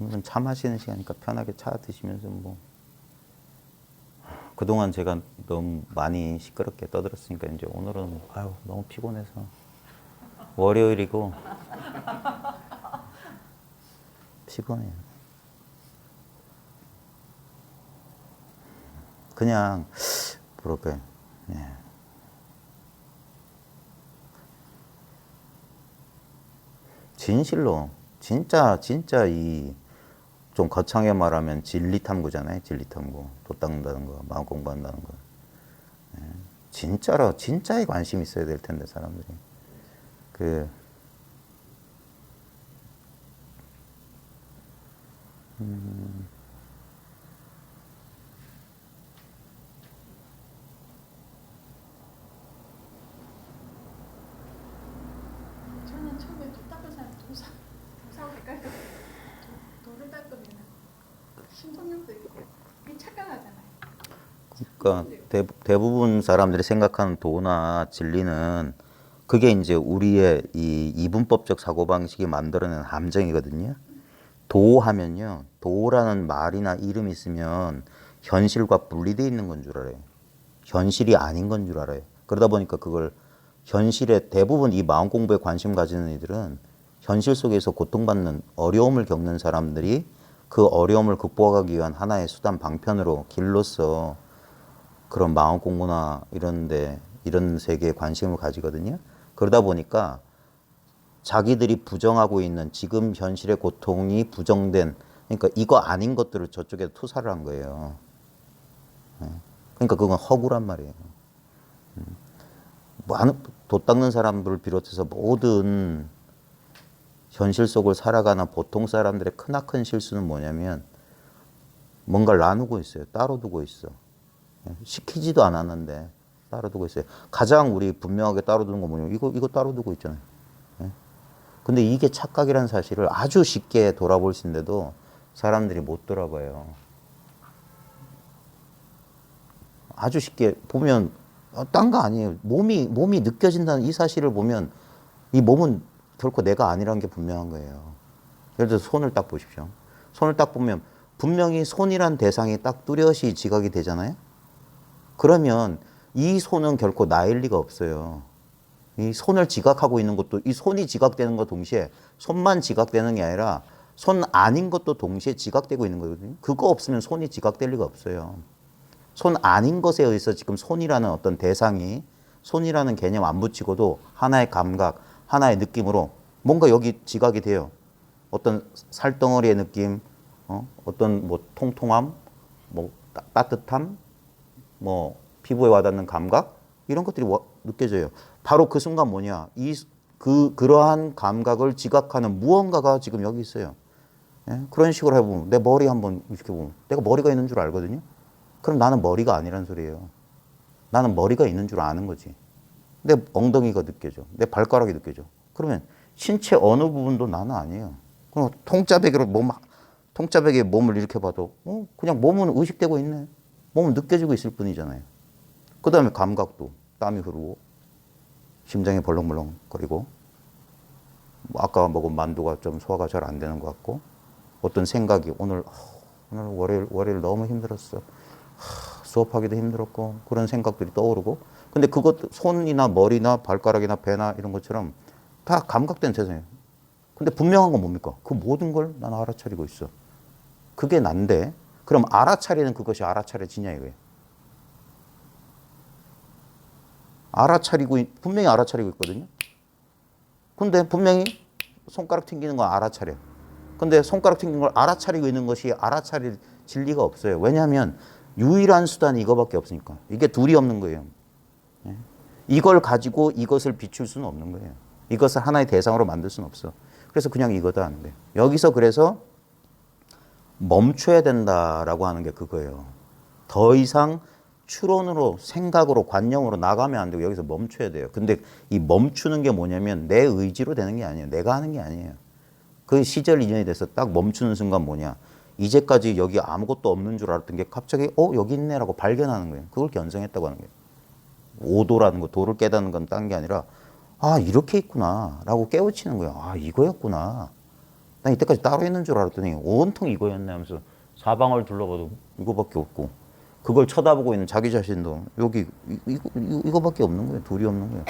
오늘은 차 마시는 시간이니까 편하게 차 드시면서 뭐 그동안 제가 너무 많이 시끄럽게 떠들었으니까 이제 오늘은 아유 너무 피곤해서 월요일이고 피곤해요. 그냥 뭐랄까요? 예. 진실로 진짜 이 좀 거창하게 말하면 진리탐구잖아요. 진리탐구. 도 닦는다는 거, 마음 공부한다는 거. 예. 진짜로 진짜에 관심이 있어야 될 텐데 사람들이. 그 저는 처음에 도 닦은 사람 도사하고 헷갈려. 도를 닦으면 신동력도 있고 이 착각하잖아요. 그러니까 대부분 사람들이 생각하는 도나 진리는 그게 이제 우리의 이 이분법적 사고방식이 만들어낸 함정이거든요. 도하면요. 도라는 말이나 이름이 있으면 현실과 분리되어 있는 건 줄 알아요. 현실이 아닌 건 줄 알아요. 그러다 보니까 그걸 현실에 대부분 이 마음 공부에 관심 가지는 이들은 현실 속에서 고통받는 어려움을 겪는 사람들이 그 어려움을 극복하기 위한 하나의 수단 방편으로 길로서 그런 마음 공부나 이런데 이런 세계에 관심을 가지거든요. 그러다 보니까 자기들이 부정하고 있는 지금 현실의 고통이 부정된 그러니까 이거 아닌 것들을 저쪽에 투사를 한 거예요. 그러니까 그건 허구란 말이에요. 도 닦는 사람들을 비롯해서 모든 현실 속을 살아가는 보통 사람들의 크나큰 실수는 뭐냐면 뭔가를 나누고 있어요. 따로 두고 있어. 시키지도 않았는데 따로 두고 있어요. 가장 우리 분명하게 따로 두는 건 뭐냐면 이거 따로 두고 있잖아요. 근데 이게 착각이라는 사실을 아주 쉽게 돌아볼 수 있는데도 사람들이 못 돌아봐요. 아주 쉽게 보면 딴 거 아니에요. 몸이 느껴진다는 이 사실을 보면 이 몸은 결코 내가 아니라는 게 분명한 거예요. 예를 들어서 손을 딱 보십시오. 손을 딱 보면 분명히 손이란 대상이 딱 뚜렷이 지각이 되잖아요. 그러면 이 손은 결코 나일 리가 없어요. 이 손을 지각하고 있는 것도 이 손이 지각되는 것 동시에 손만 지각되는 게 아니라 손 아닌 것도 동시에 지각되고 있는 거거든요. 그거 없으면 손이 지각될 리가 없어요. 손 아닌 것에 의해서 지금 손이라는 어떤 대상이 손이라는 개념 안 붙이고도 하나의 감각, 하나의 느낌으로 뭔가 여기 지각이 돼요. 어떤 살덩어리의 느낌, 어떤 뭐 통통함, 뭐 따뜻함, 뭐 피부에 와닿는 감각 이런 것들이 느껴져요. 바로 그 순간 뭐냐? 그러한 감각을 지각하는 무언가가 지금 여기 있어요. 예? 그런 식으로 해보면 내 머리 한번 이렇게 보면 내가 머리가 있는 줄 알거든요. 그럼 나는 머리가 아니란 소리예요. 나는 머리가 있는 줄 아는 거지. 내 엉덩이가 느껴져. 내 발가락이 느껴져. 그러면 신체 어느 부분도 나는 아니에요. 그럼 통짜배기에 몸을 이렇게 봐도 그냥 몸은 의식되고 있네. 몸은 느껴지고 있을 뿐이잖아요. 그 다음에 감각도 땀이 흐르고 심장이 벌렁벌렁거리고 뭐 아까 먹은 만두가 좀 소화가 잘 안 되는 것 같고 어떤 생각이 오늘 월요일 너무 힘들었어. 수업하기도 힘들었고 그런 생각들이 떠오르고 근데 그것 손이나 머리나 발가락이나 배나 이런 것처럼 다 감각된 세상이에요. 근데 분명한 건 뭡니까? 그 모든 걸 난 알아차리고 있어. 그게 난데 그럼 알아차리는 그것이 알아차려지냐 이거예요. 분명히 알아차리고 있거든요. 근데 분명히 손가락 튕기는 건 알아차려. 근데 손가락 튕기는 걸 알아차리고 있는 것이 알아차릴 진리가 없어요. 왜냐하면 유일한 수단이 이거밖에 없으니까. 이게 둘이 없는 거예요. 이걸 가지고 이것을 비출 수는 없는 거예요. 이것을 하나의 대상으로 만들 수는 없어. 그래서 그냥 이거다 하는 거예요. 여기서 그래서 멈춰야 된다라고 하는 게 그거예요. 더 이상 추론으로 생각으로 관념으로 나가면 안 되고 여기서 멈춰야 돼요. 근데 이 멈추는 게 뭐냐면 내 의지로 되는 게 아니에요. 내가 하는 게 아니에요. 그 시절 이전이 돼서 딱 멈추는 순간 뭐냐. 이제까지 여기 아무것도 없는 줄 알았던 게 갑자기 여기 있네라고 발견하는 거예요. 그걸 견성했다고 하는 거예요. 오도라는 거, 도를 깨닫는 건 딴 게 아니라 이렇게 있구나 라고 깨우치는 거예요. 이거였구나. 난 이때까지 따로 있는 줄 알았더니 온통 이거였네 하면서 사방을 둘러봐도 이거밖에 없고 그걸 쳐다보고 있는 자기 자신도 여기 이거밖에 없는 거예요. 둘이 없는 거예요.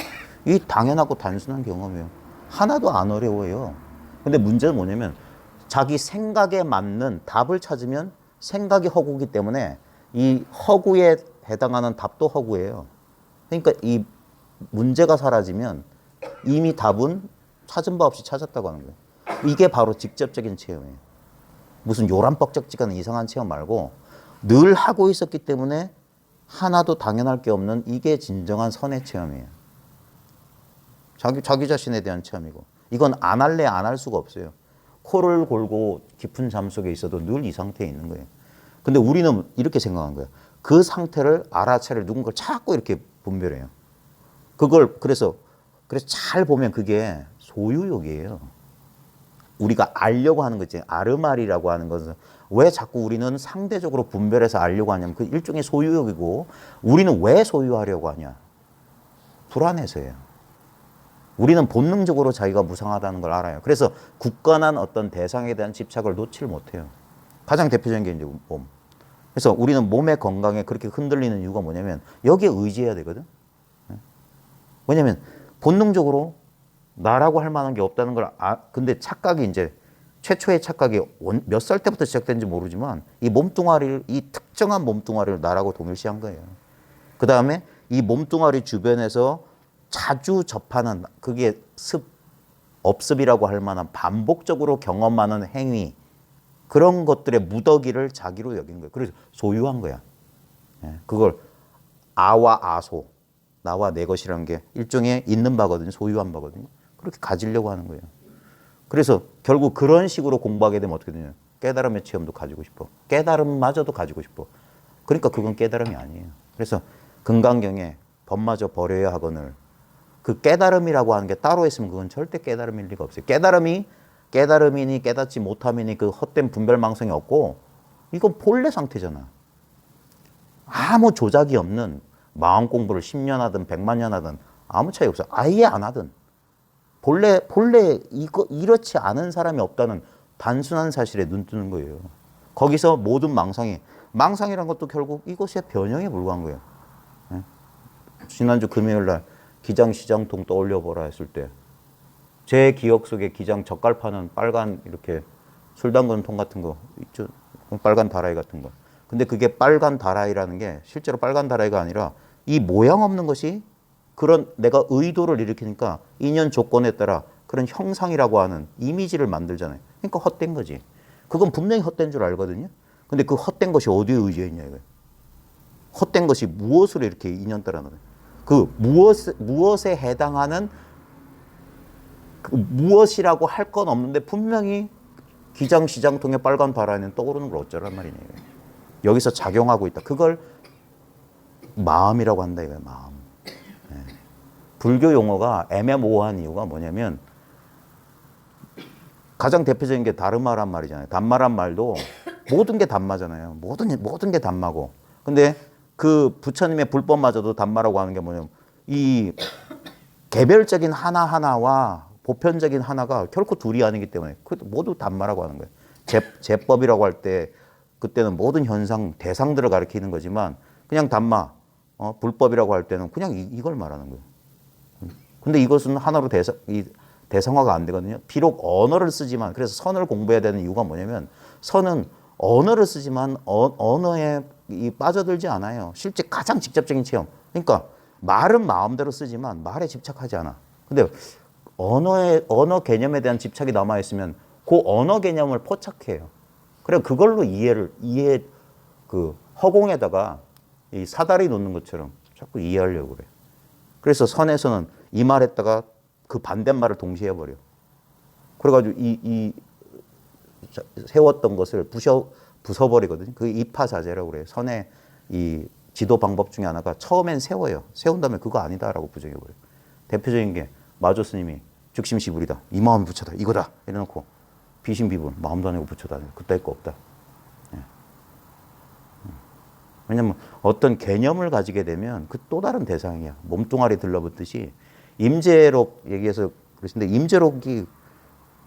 이 당연하고 단순한 경험이에요. 하나도 안 어려워요. 근데 문제는 뭐냐면 자기 생각에 맞는 답을 찾으면 생각이 허구이기 때문에 이 허구에 해당하는 답도 허구예요. 그러니까 이 문제가 사라지면 이미 답은 찾은 바 없이 찾았다고 하는 거예요. 이게 바로 직접적인 체험이에요. 무슨 요란뻑적지근한 이상한 체험 말고 늘 하고 있었기 때문에 하나도 당연할 게 없는 이게 진정한 선의 체험이에요. 자기 자신에 대한 체험이고 이건 안 할래 안 할 수가 없어요. 코를 골고 깊은 잠 속에 있어도 늘 이 상태에 있는 거예요. 근데 우리는 이렇게 생각한 거예요. 그 상태를 알아차릴 누군가를 자꾸 이렇게 분별해요. 그래서 잘 보면 그게 소유욕이에요. 우리가 알려고 하는 거 있잖아요. 아르말이라고 하는 것은 왜 자꾸 우리는 상대적으로 분별해서 알려고 하냐면 그 일종의 소유욕이고 우리는 왜 소유하려고 하냐? 불안해서예요. 우리는 본능적으로 자기가 무상하다는 걸 알아요. 그래서 굳건한 어떤 대상에 대한 집착을 놓지를 못해요. 가장 대표적인 게 이제 몸. 그래서 우리는 몸의 건강에 그렇게 흔들리는 이유가 뭐냐면 여기에 의지해야 되거든. 왜냐면 본능적으로 나라고 할 만한 게 없다는 걸 근데 착각이 이제 최초의 착각이 몇 살 때부터 시작된지 모르지만 이 몸뚱아리를 이 특정한 몸뚱아리를 나라고 동일시한 거예요. 그 다음에 이 몸뚱아리 주변에서 자주 접하는 그게 업습이라고 할 만한 반복적으로 경험하는 행위 그런 것들의 무더기를 자기로 여긴 거예요. 그래서 소유한 거야. 그걸 아와 아소 나와 내 것이라는 게 일종의 있는 바거든요. 소유한 바거든요. 그렇게 가지려고 하는 거예요. 그래서 결국 그런 식으로 공부하게 되면 어떻게 되냐. 깨달음의 체험도 가지고 싶어. 깨달음마저도 가지고 싶어. 그러니까 그건 깨달음이 아니에요. 그래서 금강경에 법마저 버려야 하거늘 그 깨달음이라고 하는 게 따로 있으면 그건 절대 깨달음일 리가 없어요. 깨달음이니 깨닫지 못함이니 그 헛된 분별망성이 없고 이건 본래 상태잖아. 아무 조작이 없는 마음 공부를 10년 하든 100만 년 하든 아무 차이 없어. 아예 안 하든. 본래 이렇지 않은 사람이 없다는 단순한 사실에 눈 뜨는 거예요. 거기서 모든 망상이란 것도 결국 이것의 변형에 불과한 거예요. 지난주 금요일 날 기장시장통 떠올려보라 했을 때 제 기억 속에 기장 젓갈 파는 빨간 이렇게 술 담그는 통 같은 거 있죠. 빨간 다라이 같은 거. 근데 그게 빨간 다라이라는 게 실제로 빨간 다라이가 아니라 이 모양 없는 것이 그런 내가 의도를 일으키니까 인연 조건에 따라 그런 형상이라고 하는 이미지를 만들잖아요. 그러니까 헛된 거지. 그건 분명히 헛된 줄 알거든요. 근데 그 헛된 것이 어디에 의지해 있냐 이거예요. 헛된 것이 무엇으로 이렇게 인연 따라 나가요. 그 무엇에 해당하는 그 무엇이라고 할 건 없는데 분명히 기장시장통에 빨간 다라이는 떠오르는 걸 어쩌란 말이냐 이거예요. 여기서 작용하고 있다. 그걸 마음이라고 한다 이거예요. 마음. 불교 용어가 애매모호한 이유가 뭐냐면 가장 대표적인 게 다르마란 말이잖아요. 단마란 말도 모든 게 단마잖아요. 모든 게 단마고. 근데 그 부처님의 불법마저도 단마라고 하는 게 뭐냐면 이 개별적인 하나하나와 보편적인 하나가 결코 둘이 아니기 때문에 그것도 모두 단마라고 하는 거예요. 제법이라고 할 때 그때는 모든 현상, 대상들을 가리키는 거지만 그냥 단마, 불법이라고 할 때는 그냥 이걸 말하는 거예요. 근데 이것은 하나로 대상화가 안 되거든요. 비록 언어를 쓰지만 그래서 선을 공부해야 되는 이유가 뭐냐면 선은 언어를 쓰지만 언어에 빠져들지 않아요. 실제 가장 직접적인 체험. 그러니까 말은 마음대로 쓰지만 말에 집착하지 않아. 근데 언어 개념에 대한 집착이 남아 있으면 그 언어 개념을 포착해요. 그래 그걸로 그 허공에다가 이 사다리 놓는 것처럼 자꾸 이해하려고 그래. 그래서 선에서는 이 말했다가 그 반대말을 동시에 해버려. 그래가지고 이 세웠던 것을 부숴버리거든요. 그 이파사제라고 그래요. 선의 이 지도 방법 중에 하나가 처음엔 세워요. 세운 다음에 그거 아니다라고 부정해버려요. 대표적인 게 마조 스님이 즉심시불이다. 이 마음 부처다. 이거다. 이래놓고 비신비불. 마음도 아니고 부처도 아니고 그따위 거 없다. 왜냐면 어떤 개념을 가지게 되면 그 또 다른 대상이야. 몸뚱아리 들러붙듯이 임재록 얘기해서 그러시는데 임재록이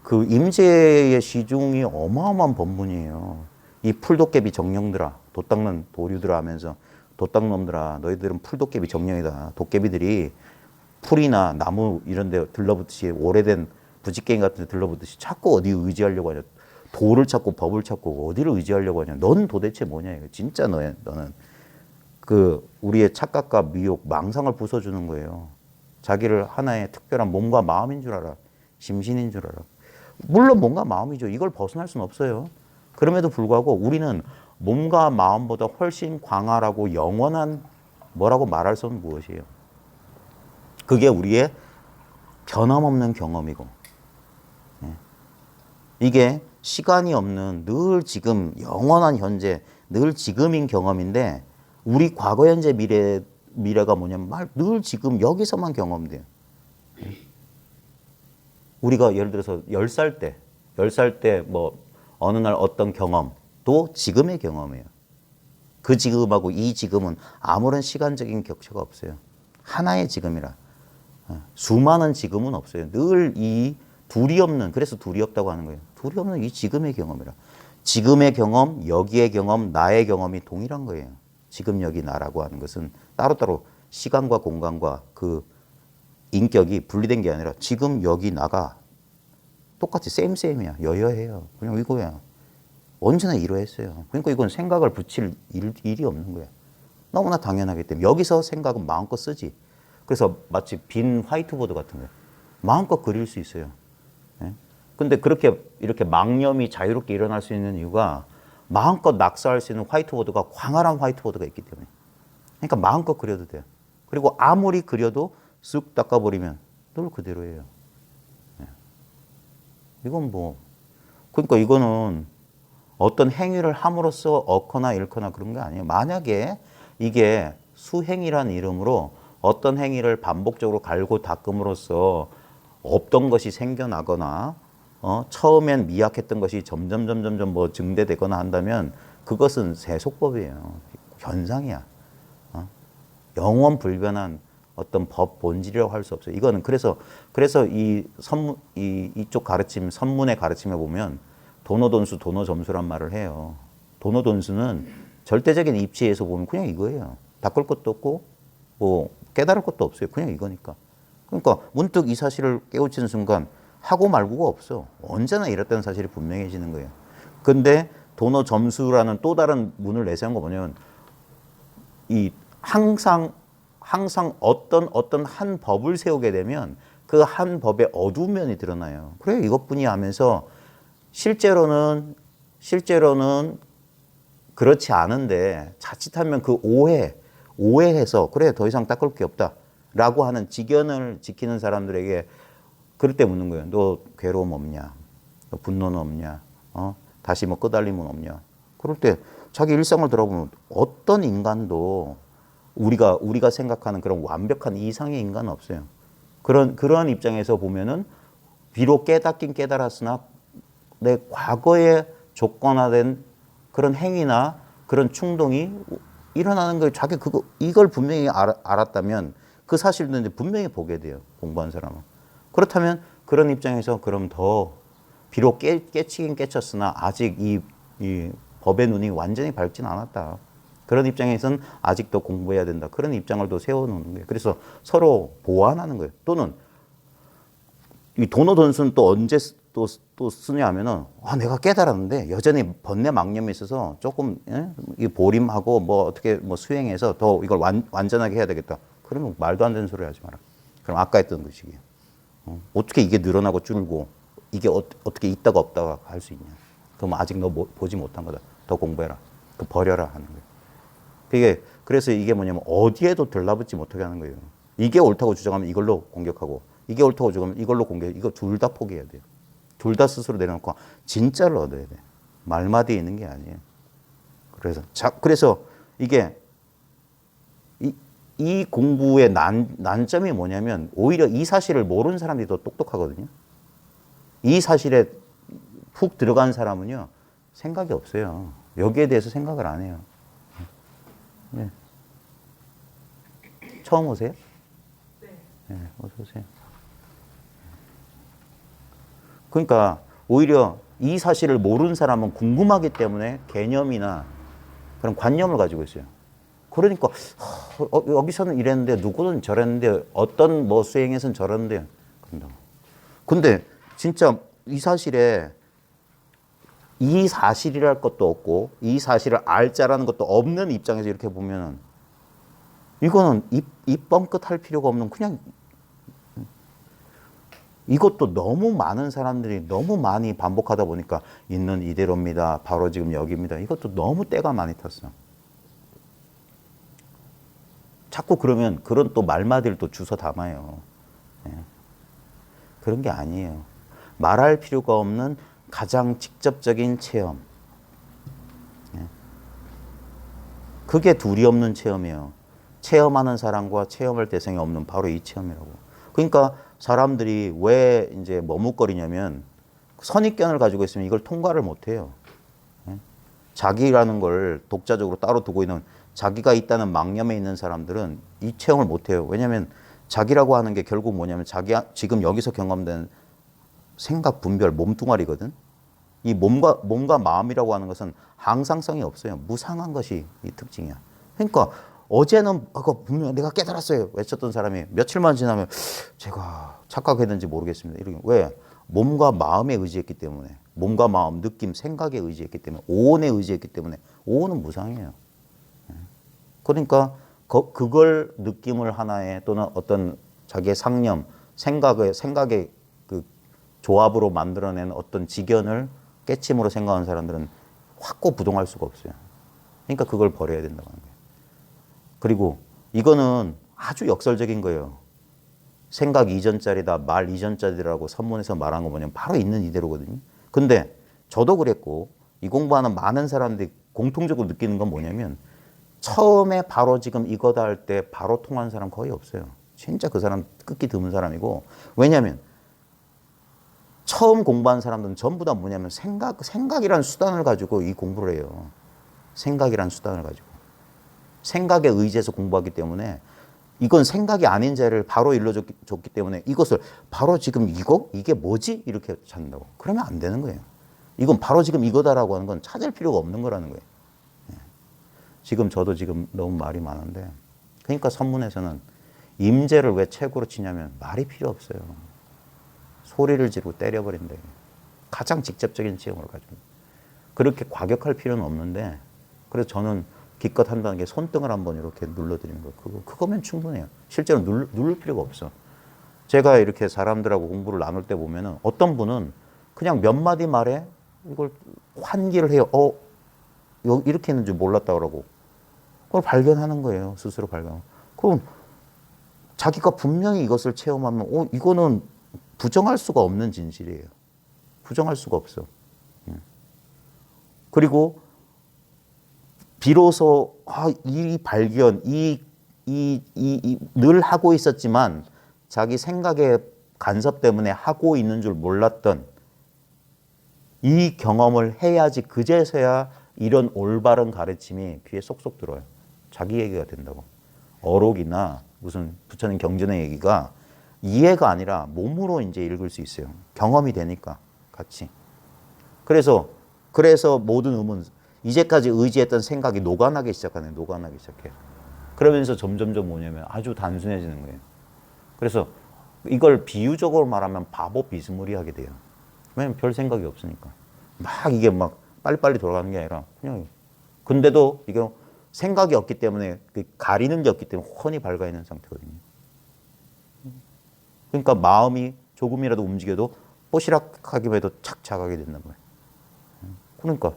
그 임재의 시중이 어마어마한 법문이에요. 이 풀도깨비 정령들아, 도 닦는 도류들아 하면서 도 닦는 놈들아, 너희들은 풀도깨비 정령이다. 도깨비들이 풀이나 나무 이런 데 들러붙듯이 오래된 부지깽이 같은 데 들러붙듯이 자꾸 어디 의지하려고 하냐. 도를 찾고 법을 찾고 어디를 의지하려고 하냐. 넌 도대체 뭐냐. 이거 진짜 너는 그 우리의 착각과 미혹, 망상을 부숴주는 거예요. 자기를 하나의 특별한 몸과 마음인 줄 알아. 심신인 줄 알아. 물론 몸과 마음이죠. 이걸 벗어날 수는 없어요. 그럼에도 불구하고 우리는 몸과 마음보다 훨씬 광활하고 영원한 뭐라고 말할 수는 무엇이에요? 그게 우리의 변함없는 경험이고, 이게 시간이 없는 늘 지금 영원한 현재, 늘 지금인 경험인데 우리 과거, 현재, 미래가 뭐냐면 늘 지금 여기서만 경험돼요. 우리가 예를 들어서 10살 때 뭐 어느 날 어떤 경험도 지금의 경험이에요. 그 지금하고 이 지금은 아무런 시간적인 격차가 없어요. 하나의 지금이라. 수많은 지금은 없어요. 늘 이 둘이 없는, 그래서 둘이 없다고 하는 거예요. 둘이 없는 이 지금의 경험이라. 지금의 경험, 여기의 경험, 나의 경험이 동일한 거예요. 지금, 여기, 나라고 하는 것은 따로따로 시간과 공간과 그 인격이 분리된 게 아니라 지금, 여기, 나가 똑같이 쌤이야. 여여해요. 그냥 이거야. 언제나 이러했어요. 그러니까 이건 생각을 붙일 일이 없는 거야. 너무나 당연하기 때문에 여기서 생각은 마음껏 쓰지. 그래서 마치 빈 화이트보드 같은 거예요. 마음껏 그릴 수 있어요. 근데 그렇게 이렇게 망념이 자유롭게 일어날 수 있는 이유가 마음껏 낙서할 수 있는 화이트보드가 광활한 화이트보드가 있기 때문에. 그러니까 마음껏 그려도 돼요. 그리고 아무리 그려도 쓱 닦아버리면 늘 그대로예요. 이건 뭐, 그러니까 이거는 어떤 행위를 함으로써 얻거나 잃거나 그런 게 아니에요. 만약에 이게 수행이란 이름으로 어떤 행위를 반복적으로 갈고 닦음으로써 없던 것이 생겨나거나 처음엔 미약했던 것이 점점 뭐 증대되거나 한다면 그것은 세속법이에요. 현상이야. 영원 불변한 어떤 법 본질이라고 할 수 없어요. 이거는 그래서 이쪽 가르침, 선문의 가르침에 보면 도노돈수, 도노점수란 말을 해요. 도노돈수는 절대적인 입지에서 보면 그냥 이거예요. 닦을 것도 없고 뭐 깨달을 것도 없어요. 그냥 이거니까. 그러니까 문득 이 사실을 깨우치는 순간 하고 말고가 없어. 언제나 이랬다는 사실이 분명해지는 거예요. 근데 도노점수라는 또 다른 문을 내세운 거 뭐냐면 이 항상 어떤 한 법을 세우게 되면 그 한 법의 어두운 면이 드러나요. 그래 이것뿐이야 하면서 실제로는 그렇지 않은데 자칫하면 그 오해해서 그래 더 이상 닦을 게 없다라고 하는 직견을 지키는 사람들에게 그럴 때 묻는 거예요. 너 괴로움 없냐? 너 분노는 없냐? 다시 뭐 끄달림은 없냐? 그럴 때 자기 일상을 들어보면 어떤 인간도 우리가 생각하는 그런 완벽한 이상의 인간은 없어요. 그런 입장에서 보면은 비록 깨닫긴 깨달았으나 내 과거에 조건화된 그런 행위나 그런 충동이 일어나는 걸 이걸 분명히 알았다면 그 사실도 이제 분명히 보게 돼요. 공부한 사람은. 그렇다면 그런 입장에서 그럼 더 비록 깨치긴 깨쳤으나 아직 이 법의 눈이 완전히 밝진 않았다. 그런 입장에서는 아직도 공부해야 된다. 그런 입장을 또 세워놓는 거예요. 그래서 서로 보완하는 거예요. 또는 이 도노돈수는 또 언제 또 쓰냐 하면은 내가 깨달았는데 여전히 번뇌 망념이 있어서 조금 이 보림하고 뭐 어떻게 뭐 수행해서 더 이걸 완전하게 해야 되겠다. 그러면 말도 안 되는 소리 하지 마라. 그럼 아까 했던 것이에요. 어떻게 이게 늘어나고 줄고 이게 어떻게 있다가 없다가 할 수 있냐. 그럼 아직 너 보지 못한 거다. 더 공부해라. 그 버려라 하는 거예요. 그래서 이게 뭐냐면 어디에도 들라붙지 못하게 하는 거예요. 이게 옳다고 주장하면 이걸로 공격하고 이게 옳다고 주장하면 이걸로 공격해. 이거 둘 다 포기해야 돼요. 둘 다 스스로 내려놓고 진짜를 얻어야 돼. 말마디에 있는 게 아니에요. 그래서 이게 이 공부의 난점이 뭐냐면 오히려 이 사실을 모르는 사람들이 더 똑똑하거든요. 이 사실에 푹 들어간 사람은요. 생각이 없어요. 여기에 대해서 생각을 안 해요. 네. 처음 오세요? 네. 어서 오세요. 그러니까 오히려 이 사실을 모르는 사람은 궁금하기 때문에 개념이나 그런 관념을 가지고 있어요. 그러니까 여기서는 이랬는데 누구는 저랬는데 어떤 뭐 수행에서는 저랬는데 근데 진짜 이 사실에 이 사실이랄 것도 없고 이 사실을 알자라는 것도 없는 입장에서 이렇게 보면 이거는 입 뻥끗 할 필요가 없는 그냥 이것도 너무 많은 사람들이 너무 많이 반복하다 보니까 있는 이대로입니다. 바로 지금 여기입니다. 이것도 너무 때가 많이 탔어. 자꾸 그러면 그런 또 말마디를 또 주워 담아요. 예. 그런 게 아니에요. 말할 필요가 없는 가장 직접적인 체험. 예. 그게 둘이 없는 체험이에요. 체험하는 사람과 체험할 대상이 없는 바로 이 체험이라고. 그러니까 사람들이 왜 이제 머뭇거리냐면 선입견을 가지고 있으면 이걸 통과를 못 해요. 예? 자기라는 걸 독자적으로 따로 두고 있는 자기가 있다는 망념에 있는 사람들은 이 체험을 못 해요. 왜냐하면 자기라고 하는 게 결국 뭐냐면 자기 지금 여기서 경험된 생각 분별 몸뚱아리거든. 이 몸과 마음이라고 하는 것은 항상성이 없어요. 무상한 것이 이 특징이야. 그러니까 어제는 분명 내가 깨달았어요 외쳤던 사람이 며칠만 지나면 제가 착각했는지 모르겠습니다. 이렇게 왜? 몸과 마음에 의지했기 때문에 몸과 마음, 느낌, 생각에 의지했기 때문에 오온에 의지했기 때문에 오온은 무상해요. 그러니까 그걸 느낌을 하나의 또는 어떤 자기의 상념, 생각의 그 조합으로 만들어낸 어떤 직연을 깨침으로 생각하는 사람들은 확고부동할 수가 없어요. 그러니까 그걸 버려야 된다고 하는 거예요. 그리고 이거는 아주 역설적인 거예요. 생각 이전짜리다, 말 이전짜리라고 선문에서 말한 거 뭐냐면 바로 있는 이대로거든요. 근데 저도 그랬고 이 공부하는 많은 사람들이 공통적으로 느끼는 건 뭐냐면 처음에 바로 지금 이거다 할 때 바로 통한 사람 거의 없어요. 진짜 그 사람 끝기 드문 사람이고 왜냐하면 처음 공부한 사람들은 전부 다 뭐냐면 생각이라는 수단을 가지고 이 공부를 해요. 생각이라는 수단을 가지고. 생각에 의지해서 공부하기 때문에 이건 생각이 아닌 자를 바로 일러줬기 때문에 이것을 바로 지금 이게 뭐지? 이렇게 찾는다고. 그러면 안 되는 거예요. 이건 바로 지금 이거다라고 하는 건 찾을 필요가 없는 거라는 거예요. 지금 저도 지금 너무 말이 많은데 그러니까 선문에서는 임재를 왜 최고로 치냐면 말이 필요 없어요. 소리를 지르고 때려버린다. 가장 직접적인 체험을 가지고. 그렇게 과격할 필요는 없는데 그래서 저는 기껏 한다는 게 손등을 한번 이렇게 눌러드리는 거. 그거면 충분해요. 실제로 누를 필요가 없어. 제가 이렇게 사람들하고 공부를 나눌 때 보면은 어떤 분은 그냥 몇 마디 말에 이걸 환기를 해요. 이렇게 했는 줄 몰랐다 그러고. 그걸 발견하는 거예요. 스스로 발견. 그럼 자기가 분명히 이것을 체험하면 이거는 부정할 수가 없는 진실이에요. 부정할 수가 없어. 그리고 비로소 이 발견, 늘 하고 있었지만 자기 생각의 간섭 때문에 하고 있는 줄 몰랐던 이 경험을 해야지 그제서야 이런 올바른 가르침이 귀에 쏙쏙 들어요. 자기 얘기가 된다고. 어록이나 무슨 부처님 경전의 얘기가 이해가 아니라 몸으로 이제 읽을 수 있어요. 경험이 되니까 같이. 그래서 모든 음은 이제까지 의지했던 생각이 녹아나기 시작하네. 녹아나기 시작해. 그러면서 점점점 뭐냐면 아주 단순해지는 거예요. 그래서 이걸 비유적으로 말하면 바보 비스무리하게 돼요. 왜냐면 별 생각이 없으니까. 이게 빨리빨리 돌아가는 게 아니라 그냥 근데도 이게 생각이 없기 때문에 가리는 게 없기 때문에 훤히 밝아 있는 상태거든요. 그러니까 마음이 조금이라도 움직여도 뽀시락하기만 해도 착착하게 된단 말이에요. 그러니까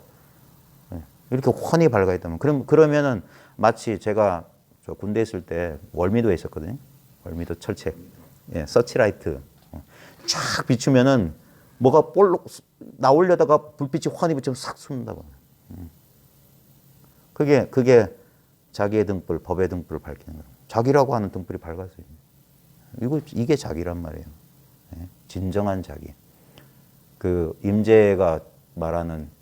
이렇게 훤히 밝아 있다면 그러면은 마치 제가 저 군대 있을 때 월미도에 있었거든요. 월미도 철책, 서치라이트 쫙 비추면은 뭐가 볼록 나오려다가 불빛이 훤히 비치면 싹 쏜다고. 그게 자기의 등불, 법의 등불을 밝히는 거예요. 자기라고 하는 등불이 밝았어요. 이게 자기란 말이에요. 진정한 자기. 그 임재가 말하는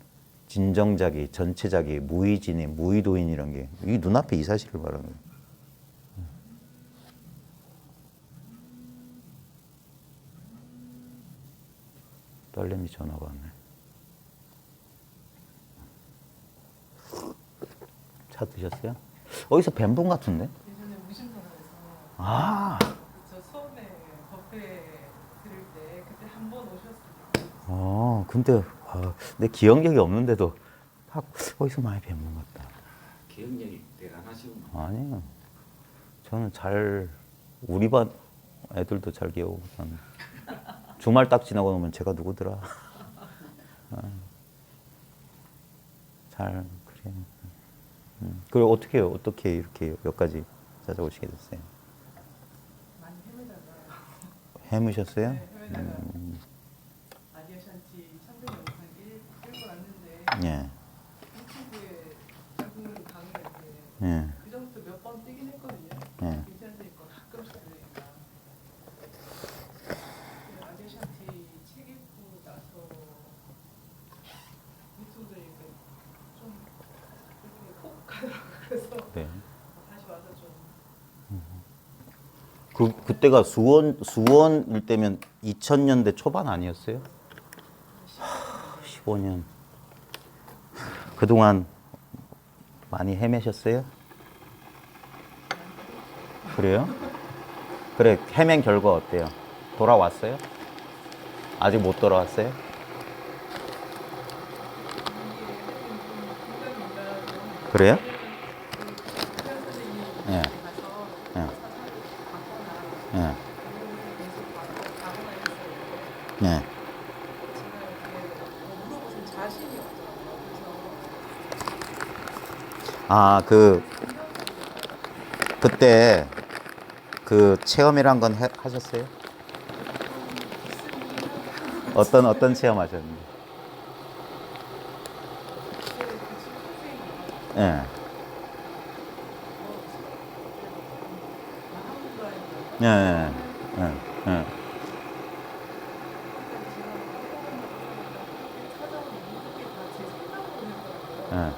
진정자기, 전체자기, 무의진인, 무의도인 이런 게 이 눈앞에 이 사실을 말하는 거예요. 딸내미 전화가 왔네. 차 드셨어요? 어디서 뵌 분 같은데? 예전에 무신문화에서 아, 저 수업에 법회 들을 때 그때 한 번 오셨어요. 근데 내 기억력이 없는데도 딱 어디서 많이 뵌 분 같다. 기억력이 대단하시구나. 아니요. 저는 우리 반 애들도 잘 기억하고 저는 주말 딱 지나고 나면 제가 누구더라. 잘 그래요. 그리고 어떻게 이렇게 여기까지 찾아오시게 됐어요? 많이 헤매다가 해무셨어요? 네, 헤매다가 아디아샨티 참배 영상 읽고 왔는데 예. 유튜브에 그분 강의할 때 예. 그 정도 몇 번 뜨긴 했거든요. 예. 괜찮으니까 가끔씩 들으니까 그 아디아샨티 책 읽고 나서 유튜브 들으니까 좀 이렇게 훅 가더라고요. 그래서 네. 다시 와서 좀 그때가 수원일 때면 2000년대 초반 아니었어요? 15년. 그동안 많이 헤매셨어요? 그래요? 그래, 헤맨 결과 어때요? 돌아왔어요? 아직 못 돌아왔어요? 그래요? 예. 예. 예. 예. 물어보신 자신이 없더라고요. 그때 그 체험이란 건 하셨어요? 어떤 체험 하셨는데? 예. 예, 예, 예, 예. 예.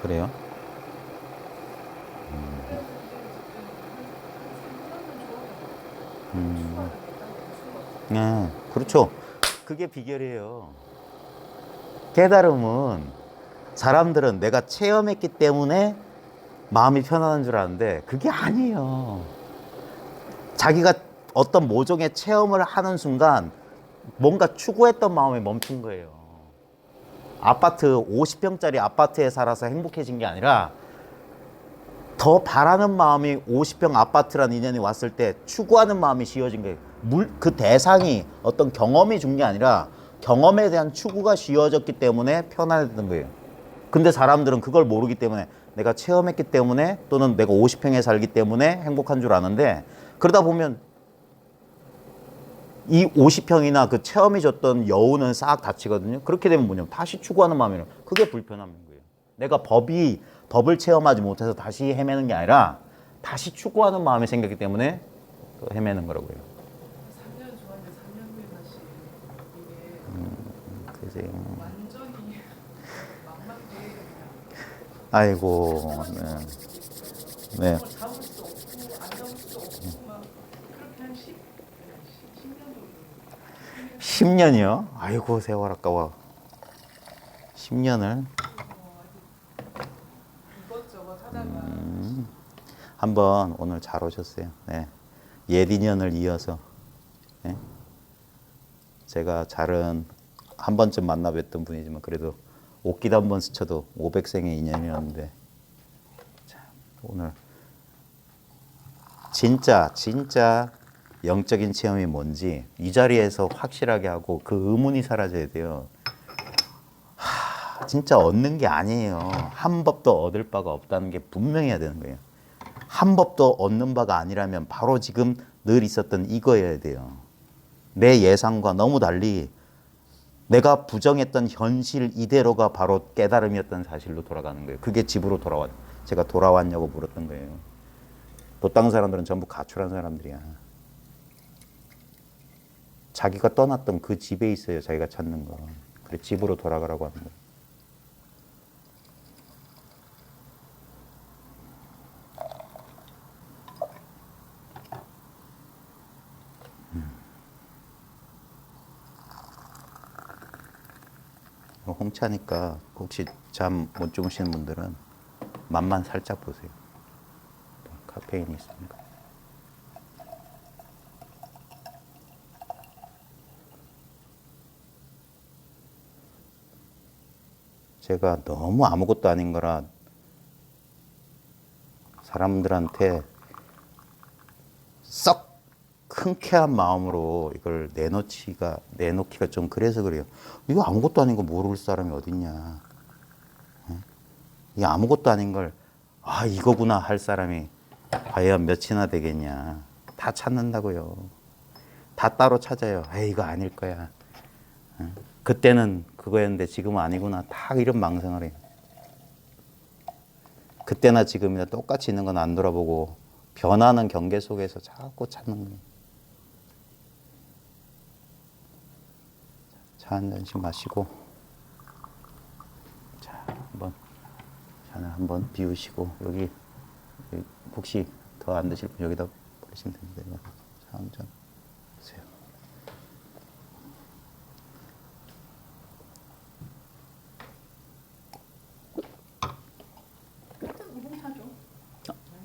그래요? 네, 그렇죠. 그게 비결이에요. 깨달음은 사람들은 내가 체험했기 때문에 마음이 편안한 줄 아는데 그게 아니에요. 자기가 어떤 모종의 체험을 하는 순간 뭔가 추구했던 마음이 멈춘 거예요. 아파트 50평짜리 아파트에 살아서 행복해진 게 아니라 더 바라는 마음이 50평 아파트라는 인연이 왔을 때 추구하는 마음이 씌워진 거예요. 그 대상이 어떤 경험이 준 게 아니라 경험에 대한 추구가 씌워졌기 때문에 편안했던 거예요. 근데 사람들은 그걸 모르기 때문에 내가 체험했기 때문에 또는 내가 50평에 살기 때문에 행복한 줄 아는데 그러다 보면 이 50평이나 그 체험이 줬던 여우는 싹 닫히거든요. 그렇게 되면 뭐냐면 다시 추구하는 마음이에요. 그게 불편함인 거예요. 내가 법을 체험하지 못해서 다시 헤매는 게 아니라 다시 추구하는 마음이 생겼기 때문에 헤매는 거라고요. 3년 좋아하는데 3년 후에 다시 이게 그지. 완전히 막막해. 아이고, 네. 정말 잡을 수 없고 안 잡을 수 없고 막 그렇게 한 10년 정도. 10년이요? 아이고, 세월 아까워. 10년을 이것저것 하다가 한번 오늘 잘 오셨어요. 네. 옛 인연을 이어서. 네. 제가 잘은 한 번쯤 만나 뵀던 분이지만 그래도 옷깃 한 번 스쳐도 500생의 인연이었는데 자, 오늘 진짜 영적인 체험이 뭔지 이 자리에서 확실하게 하고 그 의문이 사라져야 돼요. 진짜 얻는 게 아니에요. 한 법도 얻을 바가 없다는 게 분명해야 되는 거예요. 한 법도 얻는 바가 아니라면 바로 지금 늘 있었던 이거여야 돼요. 내 예상과 너무 달리 내가 부정했던 현실 이대로가 바로 깨달음이었던 사실로 돌아가는 거예요. 그게 집으로 제가 돌아왔냐고 물었던 거예요. 도땅 사람들은 전부 가출한 사람들이야. 자기가 떠났던 그 집에 있어요. 자기가 찾는 거. 그래 집으로 돌아가라고 하는 거예요. 홍차니까 혹시 잠 못 주무시는 분들은 맛만 살짝 보세요. 카페인이 있습니다. 제가 너무 아무것도 아닌 거라 사람들한테 썩 흔쾌한 마음으로 이걸 내놓기가 좀 그래서 그래요. 이거 아무것도 아닌 거 모를 사람이 어딨냐. 이 아무것도 아닌 걸 이거구나 할 사람이 과연 몇이나 되겠냐. 다 찾는다고요. 다 따로 찾아요. 이거 아닐 거야. 그때는 그거였는데 지금은 아니구나. 다 이런 망상을 해요. 그때나 지금이나 똑같이 있는 건 안 돌아보고 변하는 경계 속에서 자꾸 찾는 거예요. 차 한 잔씩 마시고, 자, 잔을 한번 비우시고, 여기 혹시 더 안 드실 분 여기다 버리시면 됩니다. 차 한 잔 드세요. 홍차죠.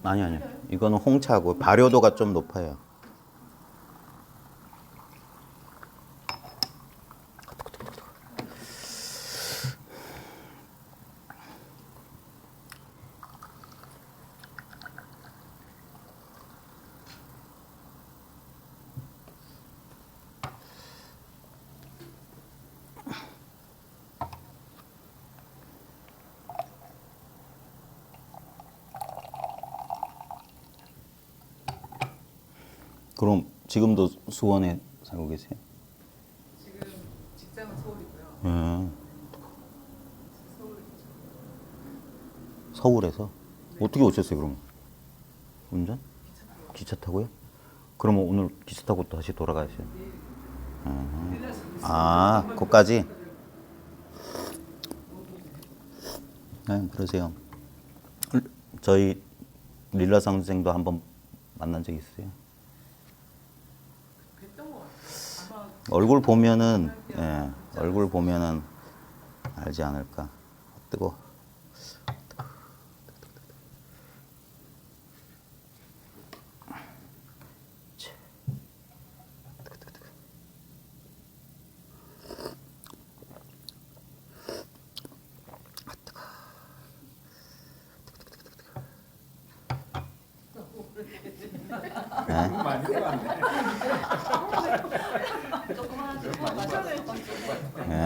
아니요. 이거는 홍차고 발효도가 좀 높아요. 그럼 지금도 수원에 살고 계세요? 지금 직장은 서울이고요. 서울에 있죠. 서울에서? 어떻게 오셨어요, 그럼? 운전? 기차 타고요? 그러면 오늘 기차 타고 또 다시 돌아가셔요? 거기까지? 네, 그러세요. 저희 릴라상 선생도 한번 만난 적 있어요? 뵀던 것 같아요. 아마 얼굴 보면은 알지 않을까. 뜨거.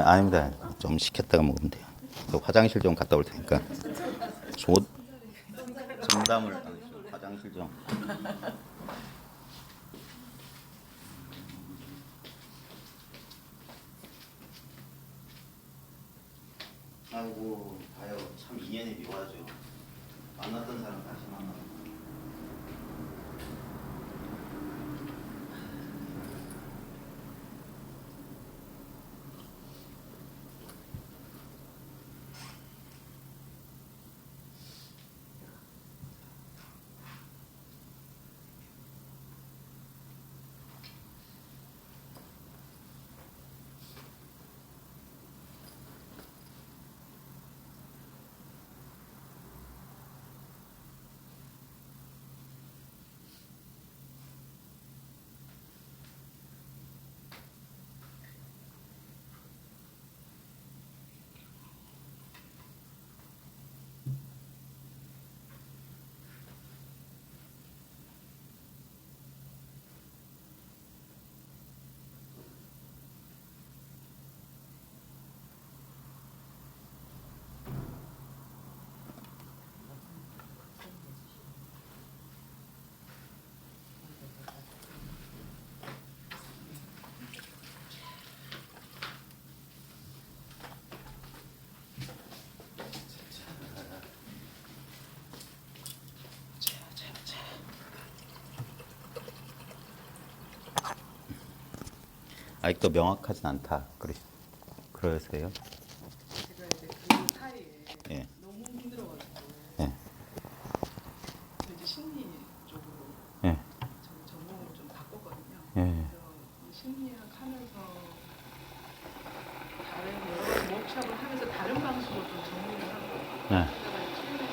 아닙니다. 좀 식혔다가 먹으면 돼요. 저 화장실 좀 갔다 올 테니까. 정담을 화장실 좀. 아이고, 봐요. 참 인연이 묘하죠. 만났던 사람 다시 만나. 아직도 명확하진 않다. 그러세요? 제가 이제 그 사이에 예. 너무 힘들어가지고 예. 이제 심리 쪽으로 예. 전공을 좀 바꿨거든요. 예. 그래서 이 심리학 하면서 다른 여러 가지 워크숍을 하면서 다른 방식으로 좀 정리를 하고 네. 그다가 최근에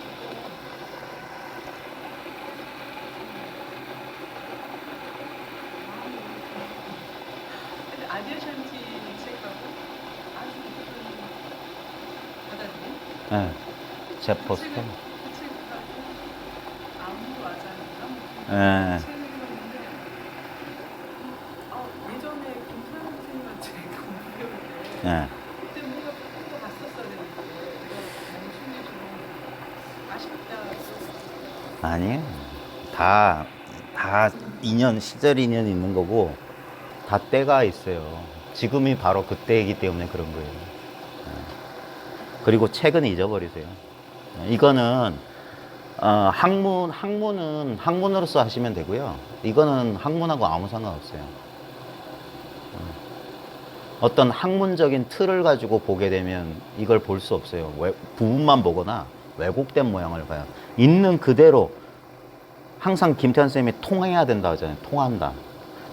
근데 아디아샨티 책하고 아주 깊은 바다님 예. 그 제퍼스터. 책을 하고 아무도 아자인가 예. 책을 읽었는데 예전에 김태현 선생님한테 공부해올 때 예. 그때 뭔가 좀 봤었어야 되는데 내가 멈춘 게좀 아쉽다. 아니에요. 다 인연, 시절 인연이 있는 거고, 다 때가 있어요. 지금이 바로 그때이기 때문에 그런 거예요. 예. 그리고 책은 잊어버리세요. 예. 이거는, 학문은 학문으로서 하시면 되고요. 이거는 학문하고 아무 상관없어요. 어떤 학문적인 틀을 가지고 보게 되면 이걸 볼 수 없어요. 부분만 보거나 왜곡된 모양을 봐요. 있는 그대로 항상 김태환 쌤이 통해야 된다 하잖아요. 통한다.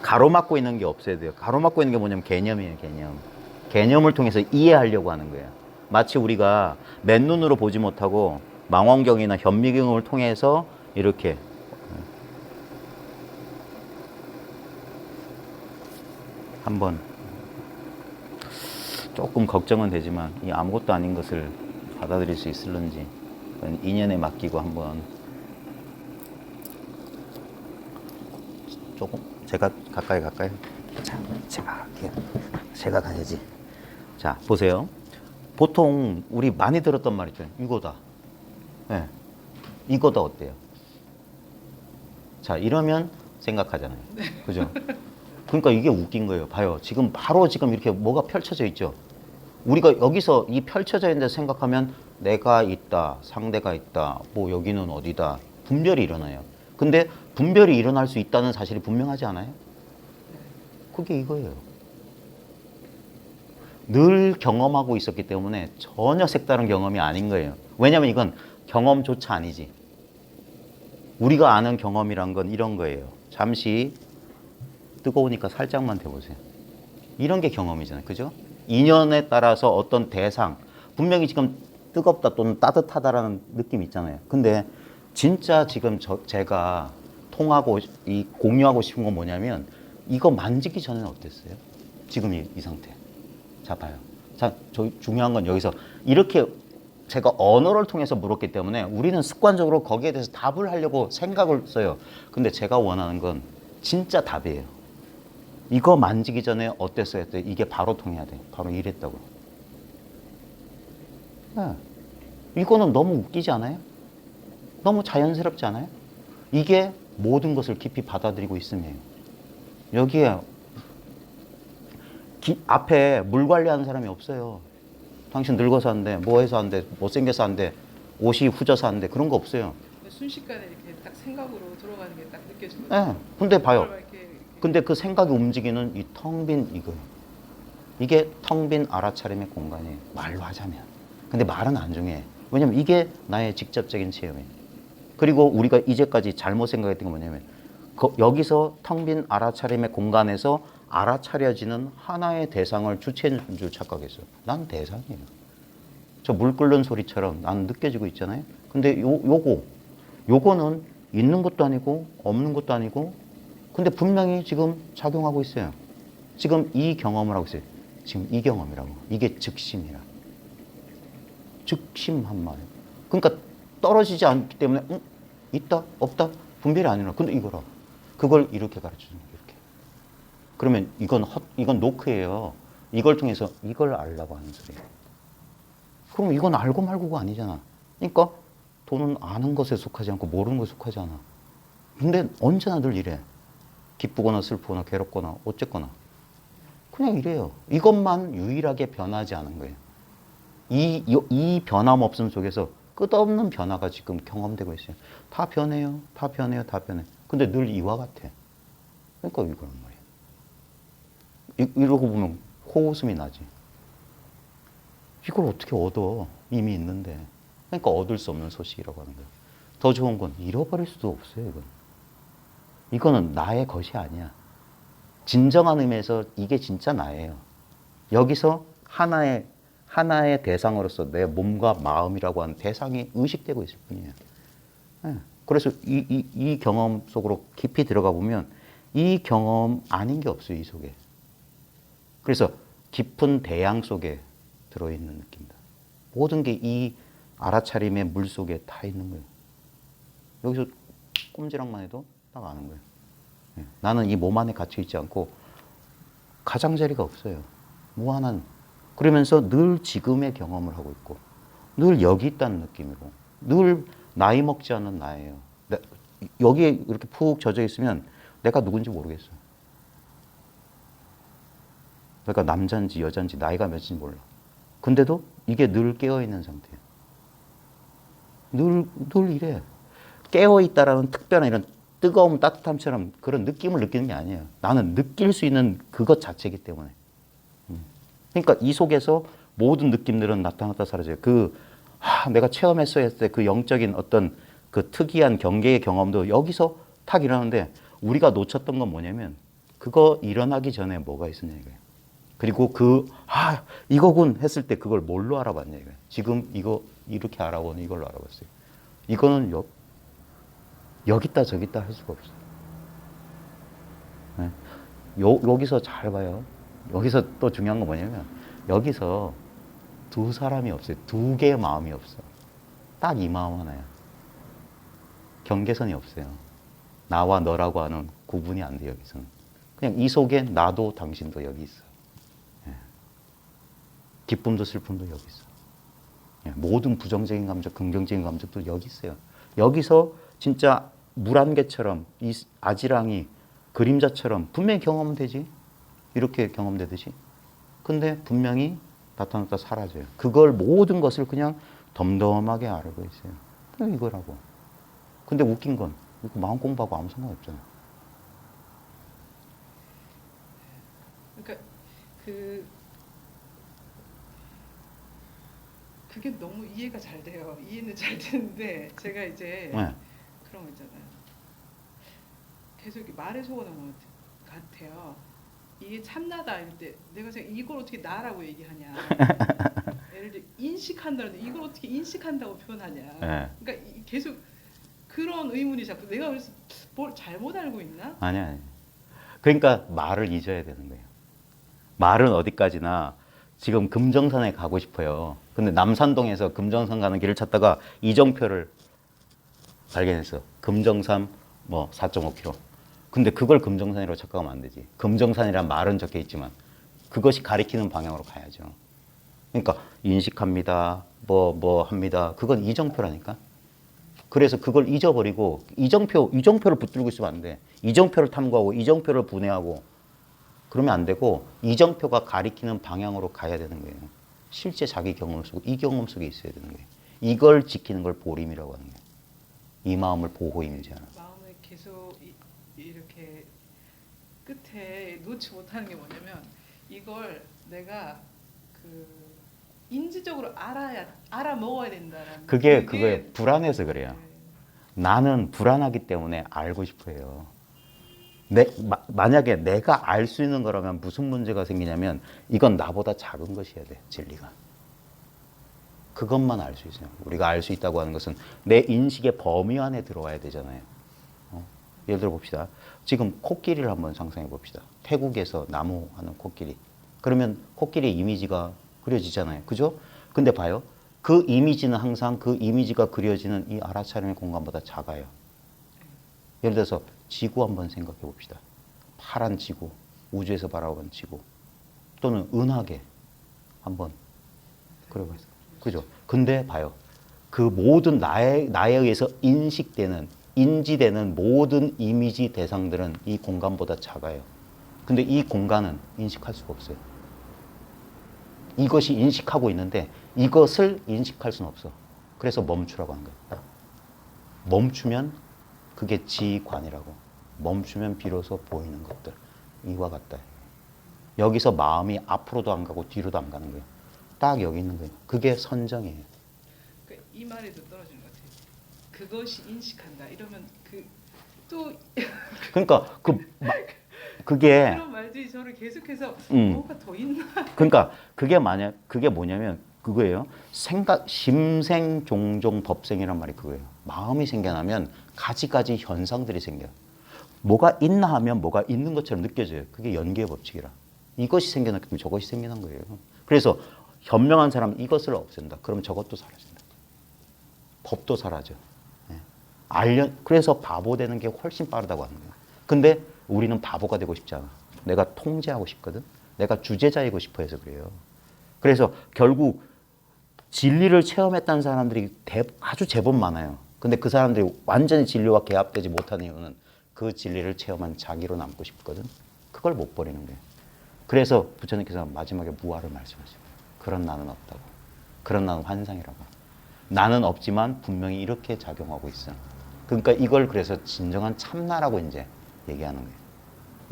가로막고 있는 게 없어야 돼요. 가로막고 있는 게 뭐냐면 개념이에요. 개념. 개념을 통해서 이해하려고 하는 거예요. 마치 우리가 맨눈으로 보지 못하고 망원경이나 현미경을 통해서 이렇게 한번 조금 걱정은 되지만 이 아무것도 아닌 것을 받아들일 수 있을런지 인연에 맡기고 한번 조금 제가 가까이 갈까요? 자, 제가 가야지. 자, 보세요. 보통 우리 많이 들었던 말 있잖아요. 이거다. 네. 이거다 어때요? 자, 이러면 생각하잖아요. 그죠? 그러니까 이게 웃긴 거예요. 봐요. 지금 바로 지금 이렇게 뭐가 펼쳐져 있죠. 우리가 여기서 이 펼쳐져 있는 데 생각하면 내가 있다, 상대가 있다, 뭐 여기는 어디다 분별이 일어나요. 근데 분별이 일어날 수 있다는 사실이 분명하지 않아요? 그게 이거예요. 늘 경험하고 있었기 때문에 전혀 색다른 경험이 아닌 거예요. 왜냐하면 이건 경험조차 아니지. 우리가 아는 경험이란 건 이런 거예요. 잠시 뜨거우니까 살짝만 데워보세요. 이런 게 경험이잖아요. 그죠? 인연에 따라서 어떤 대상, 분명히 지금 뜨겁다 또는 따뜻하다라는 느낌이 있잖아요. 근데 진짜 지금 제가 통하고 공유하고 싶은 건 뭐냐면 이거 만지기 전에는 어땠어요? 지금 이 상태. 자, 봐요. 자, 중요한 건 여기서 이렇게 제가 언어를 통해서 물었기 때문에 우리는 습관적으로 거기에 대해서 답을 하려고 생각을 써요. 근데 제가 원하는 건 진짜 답이에요. 이거 만지기 전에 어땠어요? 이게 바로 통해야 돼. 바로 이랬다고. 네. 이거는 너무 웃기지 않아요? 너무 자연스럽지 않아요? 이게 모든 것을 깊이 받아들이고 있음이에요. 여기에 앞에 물 관리하는 사람이 없어요. 당신 늙어서 한대, 뭐 해서 한대, 못생겨서 한대, 옷이 후져서 한대, 그런 거 없어요. 순식간에 이렇게 딱 생각으로 들어가는 게 딱 느껴지는 네. 근데 봐요. 그걸 막 이렇게 근데 그 생각이 움직이는 이 텅 빈 이거예요. 이게 텅 빈 알아차림의 공간이에요. 말로 하자면. 근데 말은 안 중요해. 왜냐면 이게 나의 직접적인 체험이에요. 그리고 우리가 이제까지 잘못 생각했던 건 뭐냐면 여기서 텅 빈 알아차림의 공간에서 알아차려지는 하나의 대상을 주체인 줄 착각했어요. 난 대상이에요. 저 물 끓는 소리처럼 난 느껴지고 있잖아요. 근데 요거는 있는 것도 아니고 없는 것도 아니고 근데 분명히 지금 작용하고 있어요. 지금 이 경험을 하고 있어요. 지금 이 경험이라고. 이게 즉심이라. 즉심한 말. 그러니까 떨어지지 않기 때문에 있다 없다 분별이 아니라 근데 이거라. 그걸 이렇게 가르쳐주는 거예요. 이렇게. 그러면 이건 노크예요. 이걸 통해서 이걸 알라고 하는 소리예요. 그럼 이건 알고 말고가 아니잖아. 그러니까 돈은 아는 것에 속하지 않고 모르는 것에 속하지 않아. 근데 언제나 늘 이래. 기쁘거나 슬프거나 괴롭거나 어쨌거나 그냥 이래요. 이것만 유일하게 변하지 않은 거예요. 이 변함없음 속에서 끝없는 변화가 지금 경험되고 있어요. 다 변해요. 다 변해요. 다 변해. 근데 늘 이와 같아. 그러니까 이거란 말이에요. 이러고 보면 코웃음이 나지. 이걸 어떻게 얻어? 이미 있는데. 그러니까 얻을 수 없는 소식이라고 하는 거예요. 더 좋은 건 잃어버릴 수도 없어요. 이거는 나의 것이 아니야. 진정한 의미에서 이게 진짜 나예요. 여기서 하나의 대상으로서 내 몸과 마음이라고 하는 대상이 의식되고 있을 뿐이에요. 네. 그래서 이 경험 속으로 깊이 들어가 보면 이 경험 아닌 게 없어요, 이 속에. 그래서 깊은 대양 속에 들어있는 느낌이다. 모든 게 이 알아차림의 물 속에 다 있는 거예요. 여기서 꼼지락만 해도 딱 아는 거예요. 네. 나는 이 몸 안에 갇혀 있지 않고 가장자리가 없어요. 무한한. 그러면서 늘 지금의 경험을 하고 있고 늘 여기 있다는 느낌이고 늘 나이 먹지 않는 나예요. 여기에 이렇게 푹 젖어 있으면 내가 누군지 모르겠어요. 그러니까 남자인지 여자인지 나이가 몇인지 몰라. 근데도 이게 늘 깨어있는 상태예요. 늘 이래. 깨어있다라는 특별한 이런 뜨거움, 따뜻함처럼 그런 느낌을 느끼는 게 아니에요. 나는 느낄 수 있는 그것 자체이기 때문에. 그러니까 이 속에서 모든 느낌들은 나타났다 사라져요. 내가 체험했어야 했을 때 그 영적인 어떤 그 특이한 경계의 경험도 여기서 탁 일어나는데 우리가 놓쳤던 건 뭐냐면 그거 일어나기 전에 뭐가 있었냐 이거예요. 그리고 이거군 했을 때 그걸 뭘로 알아봤냐 이거예요. 지금 이거 이렇게 알아보는 이걸로 알아봤어요. 이거는 여기 있다 저기 있다 할 수가 없어요. 네. 여기서 잘 봐요. 여기서 또 중요한 건 뭐냐면 여기서 두 사람이 없어요. 두 개의 마음이 없어. 딱 이 마음 하나야. 경계선이 없어요. 나와 너라고 하는 구분이 안 돼 여기서는. 그냥 이 속에 나도 당신도 여기 있어. 예. 기쁨도 슬픔도 여기 있어. 예. 모든 부정적인 감정, 긍정적인 감정도 여기 있어요. 여기서 진짜 물 한 개처럼 이 아지랑이 그림자처럼 분명히 경험되지. 이렇게 경험되듯이. 근데 분명히 나타났다 사라져요. 그걸 모든 것을 그냥 덤덤하게 알고 있어요. 그냥 이거라고. 근데 웃긴 건 이거 마음 공부하고 아무 상관없잖아. 그러니까 그게 너무 이해가 잘 돼요. 이해는 잘 되는데 제가 이제 네. 그런 거 있잖아요. 계속 이렇게 말에 속아놓은 것 같아요. 이게 참나다 이럴 때 내가 생각 이걸 어떻게 나라고 얘기하냐. 예를 들어 인식한다는데 이걸 어떻게 인식한다고 표현하냐. 네. 그러니까 계속 그런 의문이 자꾸 내가 그래서 뭘 잘못 알고 있나? 아니야. 그러니까 말을 잊어야 되는 거예요. 말은 어디까지나 지금 금정산에 가고 싶어요. 근데 남산동에서 금정산 가는 길을 찾다가 이정표를 발견했어. 금정산 4.5km. 근데 그걸 금정산이라고 착각하면 안 되지. 금정산이란 말은 적혀 있지만 그것이 가리키는 방향으로 가야죠. 그러니까 인식합니다. 합니다. 그건 이정표라니까. 그래서 그걸 잊어버리고 이정표를 붙들고 있으면 안 돼. 이정표를 탐구하고 이정표를 분해하고 그러면 안 되고 이정표가 가리키는 방향으로 가야 되는 거예요. 실제 자기 경험 속에 이 경험 속에 있어야 되는 거예요. 이걸 지키는 걸 보림이라고 하는 거예요. 이 마음을 보호 임재하는. 마음을 계속 이렇게 끝에 놓지 못하는 게 뭐냐면 이걸 내가 인지적으로 알아 먹어야 된다는 그게 불안해서 그래요. 네. 나는 불안하기 때문에 알고 싶어요. 만약에 내가 알 수 있는 거라면 무슨 문제가 생기냐면 이건 나보다 작은 것이어야 돼, 진리가. 그것만 알 수 있어요. 우리가 알 수 있다고 하는 것은 내 인식의 범위 안에 들어와야 되잖아요. 예를 들어 봅시다. 지금 코끼리를 한번 상상해 봅시다. 태국에서 나무 하는 코끼리. 그러면 코끼리 이미지가 그려지잖아요. 그죠? 근데 봐요. 그 이미지는 항상 그 이미지가 그려지는 이 알아차림의 공간보다 작아요. 예를 들어서 지구 한번 생각해 봅시다. 파란 지구, 우주에서 바라보는 지구. 또는 은하계 한번 그려봐요. 그죠? 근데 봐요. 그 모든 나에 의해서 인지되는 모든 이미지 대상들은 이 공간보다 작아요. 근데 이 공간은 인식할 수가 없어요. 이것이 인식하고 있는데 이것을 인식할 수는 없어. 그래서 멈추라고 하는 거예요. 멈추면 그게 지관이라고. 멈추면 비로소 보이는 것들. 이와 같다. 여기서 마음이 앞으로도 안 가고 뒤로도 안 가는 거예요. 딱 여기 있는 거예요. 그게 선정이에요. 그러니까 이 말에도 떨어지는 것 같아요. 그것이 인식한다. 이러면 또 그러니까 그게 그런 말들이 저를 계속해서 음. 뭐가 더 있나? 그러니까 그게 뭐냐면 그거예요. 심생종종 법생이란 말이 그거예요. 마음이 생겨나면 가지가지 현상들이 생겨요. 뭐가 있나 하면 뭐가 있는 것처럼 느껴져요. 그게 연계의 법칙이라. 이것이 생겨났기 때문에 저것이 생겨난 거예요. 그래서 현명한 사람은 이것을 없앤다. 그럼 저것도 사라진다. 법도 사라져. 그래서 바보 되는 게 훨씬 빠르다고 하는 거예요. 근데 우리는 바보가 되고 싶지 않아. 내가 통제하고 싶거든. 내가 주제자이고 싶어 해서 그래요. 그래서 결국 진리를 체험했다는 사람들이 아주 제법 많아요. 근데 그 사람들이 완전히 진리와 개합되지 못하는 이유는 그 진리를 체험한 자기로 남고 싶거든. 그걸 못 버리는 거예요. 그래서 부처님께서 마지막에 무아를 말씀하시고 그런 나는 없다고. 그런 나는 환상이라고. 나는 없지만 분명히 이렇게 작용하고 있어. 그러니까 이걸 그래서 진정한 참나라고 이제 얘기하는 거예요.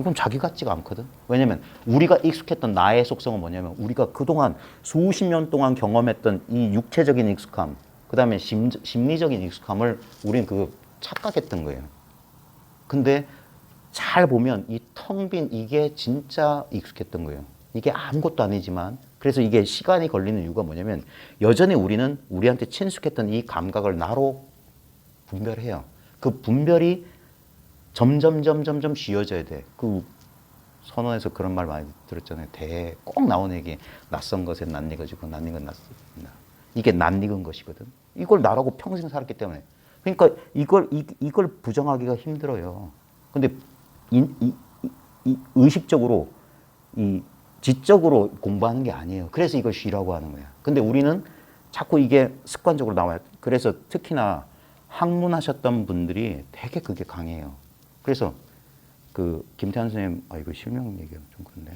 이건 자기 같지가 않거든. 왜냐면 우리가 익숙했던 나의 속성은 뭐냐면 우리가 그동안 수십 년 동안 경험했던 이 육체적인 익숙함, 그 다음에 심리적인 익숙함을 우리는 착각했던 거예요. 근데 잘 보면 이 텅 빈 이게 진짜 익숙했던 거예요. 이게 아무것도 아니지만 그래서 이게 시간이 걸리는 이유가 뭐냐면 여전히 우리는 우리한테 친숙했던 이 감각을 나로 분별해요. 그 분별이 점점 쉬워져야 돼. 그 선언에서 그런 말 많이 들었잖아요. 꼭 나오는 얘기 낯선 것에 낯익어지고 낯익은 낯섭니다. 이게 낯익은 것이거든. 이걸 나라고 평생 살았기 때문에. 그러니까 이걸 부정하기가 힘들어요. 근데 의식적으로 지적으로 공부하는 게 아니에요. 그래서 이걸 쉬라고 하는 거야. 근데 우리는 자꾸 이게 습관적으로 나와요. 그래서 특히나 학문하셨던 분들이 되게 그게 강해요. 그래서 김태환 선생님, 이거 실명 얘기하면 좀 그런데.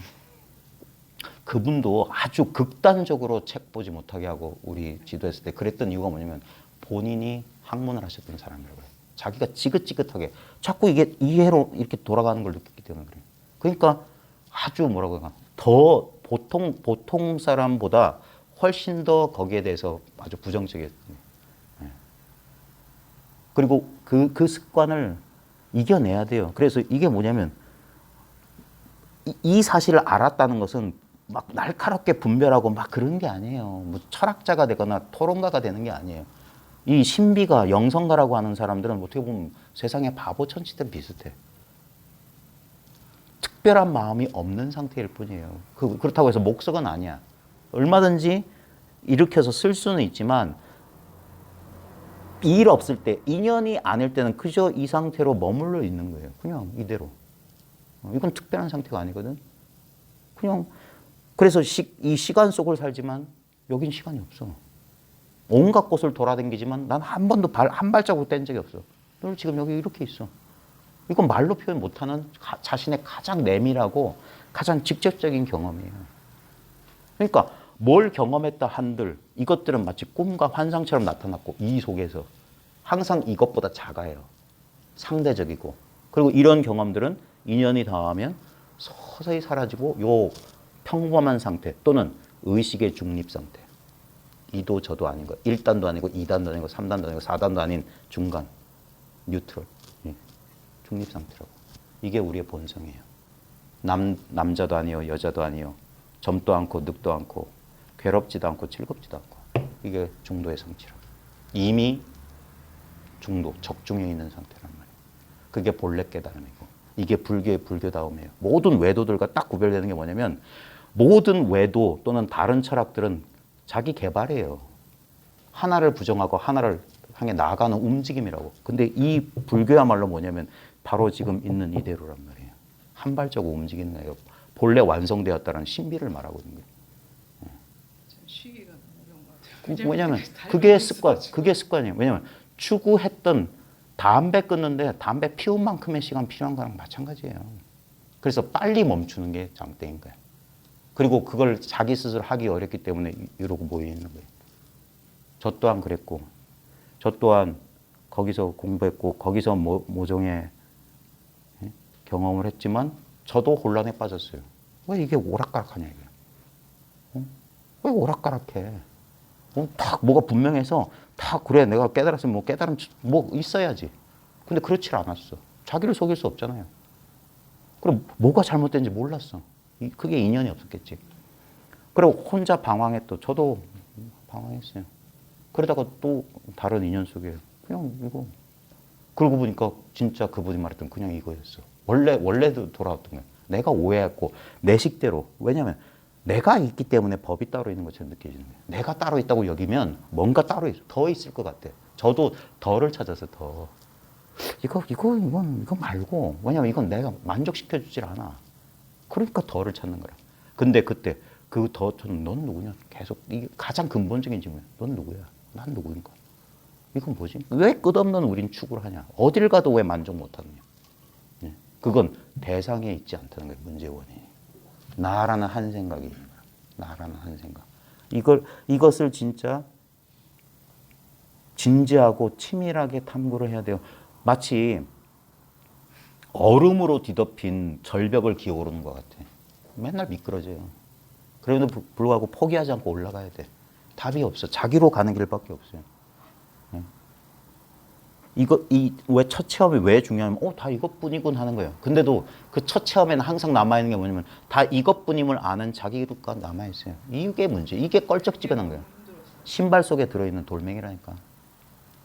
그분도 아주 극단적으로 책 보지 못하게 하고 우리 지도했을 때 그랬던 이유가 뭐냐면 본인이 학문을 하셨던 사람이라고 해요. 자기가 지긋지긋하게 자꾸 이게 이해로 이렇게 돌아가는 걸 느꼈기 때문에 그래요. 그러니까 아주 뭐라고 할까 더 보통 사람보다 훨씬 더 거기에 대해서 아주 부정적이었어요. 그리고 그 습관을 이겨내야 돼요. 그래서 이게 뭐냐면 이 사실을 알았다는 것은 막 날카롭게 분별하고 막 그런 게 아니에요. 뭐 철학자가 되거나 토론가가 되는 게 아니에요. 이 신비가 영성가라고 하는 사람들은 어떻게 보면 세상의 바보 천치들 비슷해. 특별한 마음이 없는 상태일 뿐이에요. 그렇다고 해서 목석은 아니야. 얼마든지 일으켜서 쓸 수는 있지만 일 없을 때, 인연이 아닐 때는 그저 이 상태로 머물러 있는 거예요. 그냥 이대로. 이건 특별한 상태가 아니거든. 그냥 그래서 이 시간 속을 살지만 여긴 시간이 없어. 온갖 곳을 돌아다니지만 난 한 번도 한 발자국 뗀 적이 없어. 늘 지금 여기 이렇게 있어. 이건 말로 표현 못하는 자신의 가장 내밀하고 가장 직접적인 경험이에요. 그러니까 뭘 경험했다 한들 이것들은 마치 꿈과 환상처럼 나타났고 이 속에서 항상 이것보다 작아요. 상대적이고. 그리고 이런 경험들은 인연이 닿으면 서서히 사라지고 요 평범한 상태 또는 의식의 중립 상태. 이도 저도 아닌 거. 1단도 아니고 2단도 아니고 3단도 아니고 4단도 아닌 중간. 뉴트럴. 중립 상태라고. 이게 우리의 본성이에요. 남자도 아니요, 여자도 아니요. 젊도 않고 늙도 않고 괴롭지도 않고 즐겁지도 않고. 이게 중도의 성취라고. 이미 중도, 적중에 있는 상태란 말이에요. 그게 본래 깨달음이고. 이게 불교의 불교다움이에요. 모든 외도들과 딱 구별되는 게 뭐냐면 모든 외도 또는 다른 철학들은 자기 개발이에요. 하나를 부정하고 하나를 향해 나아가는 움직임이라고. 근데 이 불교야말로 뭐냐면 바로 지금 있는 이대로란 말이에요. 한 발자국 움직이는 거예요. 본래 완성되었다는 신비를 말하고 있는 거예요. 참 쉬기가 어려운 것 같아요. 왜냐면 다 그게 있어, 습관, 지금. 그게 습관이에요. 왜냐면 추구했던 담배 끊는데 담배 피운 만큼의 시간 필요한 거랑 마찬가지예요. 그래서 빨리 멈추는 게 장땡인 거예요. 그리고 그걸 자기 스스로 하기 어렵기 때문에 이러고 모여 있는 거예요. 저 또한 그랬고, 저 또한 거기서 공부했고, 거기서 모종의 경험을 했지만 저도 혼란에 빠졌어요. 왜 이게 오락가락하냐 이게. 왜 오락가락해? 딱 뭐가 분명해서 다 그래 내가 깨달았으면 뭐 깨달음 뭐 있어야지. 근데 그렇지 않았어. 자기를 속일 수 없잖아요. 그럼 뭐가 잘못된지 몰랐어. 그게 인연이 없었겠지. 그리고 혼자 방황했던 저도 방황했어요. 그러다가 또 다른 인연 속에 그냥 이거 그러고 보니까 진짜 그분이 말했던 그냥 이거였어. 원래도 돌아왔던 거예요. 내가 오해했고 내 식대로. 왜냐면 내가 있기 때문에 법이 따로 있는 것처럼 느껴지는 거예요. 내가 따로 있다고 여기면 뭔가 따로 더 있을 것 같아. 저도 더를 찾아서 더. 이건 말고. 왜냐면 이건 내가 만족시켜주질 않아. 그러니까 더를 찾는 거라. 근데 그때 그 더는 넌 누구냐? 계속 이게 가장 근본적인 질문이야. 넌 누구야? 난 누구인가? 이건 뭐지? 왜 끝없는 우린 추구를 하냐? 어딜 가도 왜 만족 못하느냐? 네. 그건 대상에 있지 않다는 거예요. 문제의 원인이. 나라는 한 생각이 있는 거야. 나라는 한 생각. 이것을 진짜 진지하고 치밀하게 탐구를 해야 돼요. 마치 얼음으로 뒤덮인 절벽을 기어오르는 것 같아. 맨날 미끄러져요. 그래도 불구하고 포기하지 않고 올라가야 돼. 답이 없어. 자기로 가는 길밖에 없어요. 왜 첫 체험이 왜 중요하면, 다 이것뿐이군 하는 거예요. 근데도 그 첫 체험에는 항상 남아있는 게 뭐냐면, 다 이것뿐임을 아는 자기가 남아있어요. 이게 문제. 이게 껄쩍지근한 거예요. 신발 속에 들어있는 돌멩이라니까.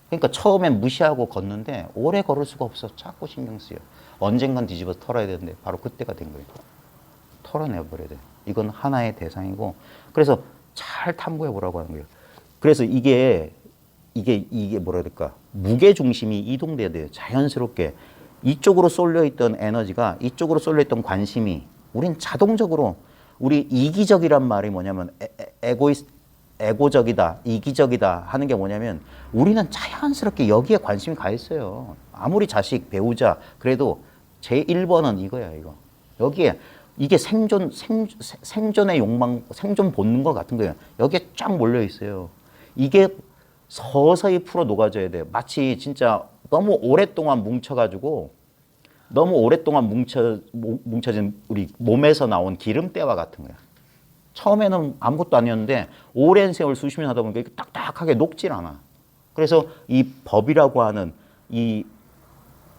그러니까 처음엔 무시하고 걷는데, 오래 걸을 수가 없어. 자꾸 신경 쓰여. 언젠간 뒤집어서 털어야 되는데, 바로 그때가 된 거예요. 털어내버려야 돼. 이건 하나의 대상이고, 그래서 잘 탐구해 보라고 하는 거예요. 그래서 이게 뭐라 해야 될까? 무게 중심이 이동돼야 돼요. 자연스럽게. 이쪽으로 쏠려있던 에너지가 이쪽으로 쏠려있던 관심이 우린 자동적으로 우리 이기적이란 말이 뭐냐면 에고적이다, 이기적이다 하는 게 뭐냐면 우리는 자연스럽게 여기에 관심이 가 있어요. 아무리 자식, 배우자 그래도 제 1번은 이거야, 이거. 여기에 이게 생존의 욕망, 생존 본능과 같은 거예요. 여기에 쫙 몰려 있어요. 이게 서서히 풀어 녹아져야 돼요. 마치 진짜 너무 오랫동안 뭉쳐진 우리 몸에서 나온 기름때와 같은 거야. 처음에는 아무것도 아니었는데 오랜 세월 수십 년 하다 보니까 이게 딱딱하게 녹질 않아. 그래서 이 법이라고 하는 이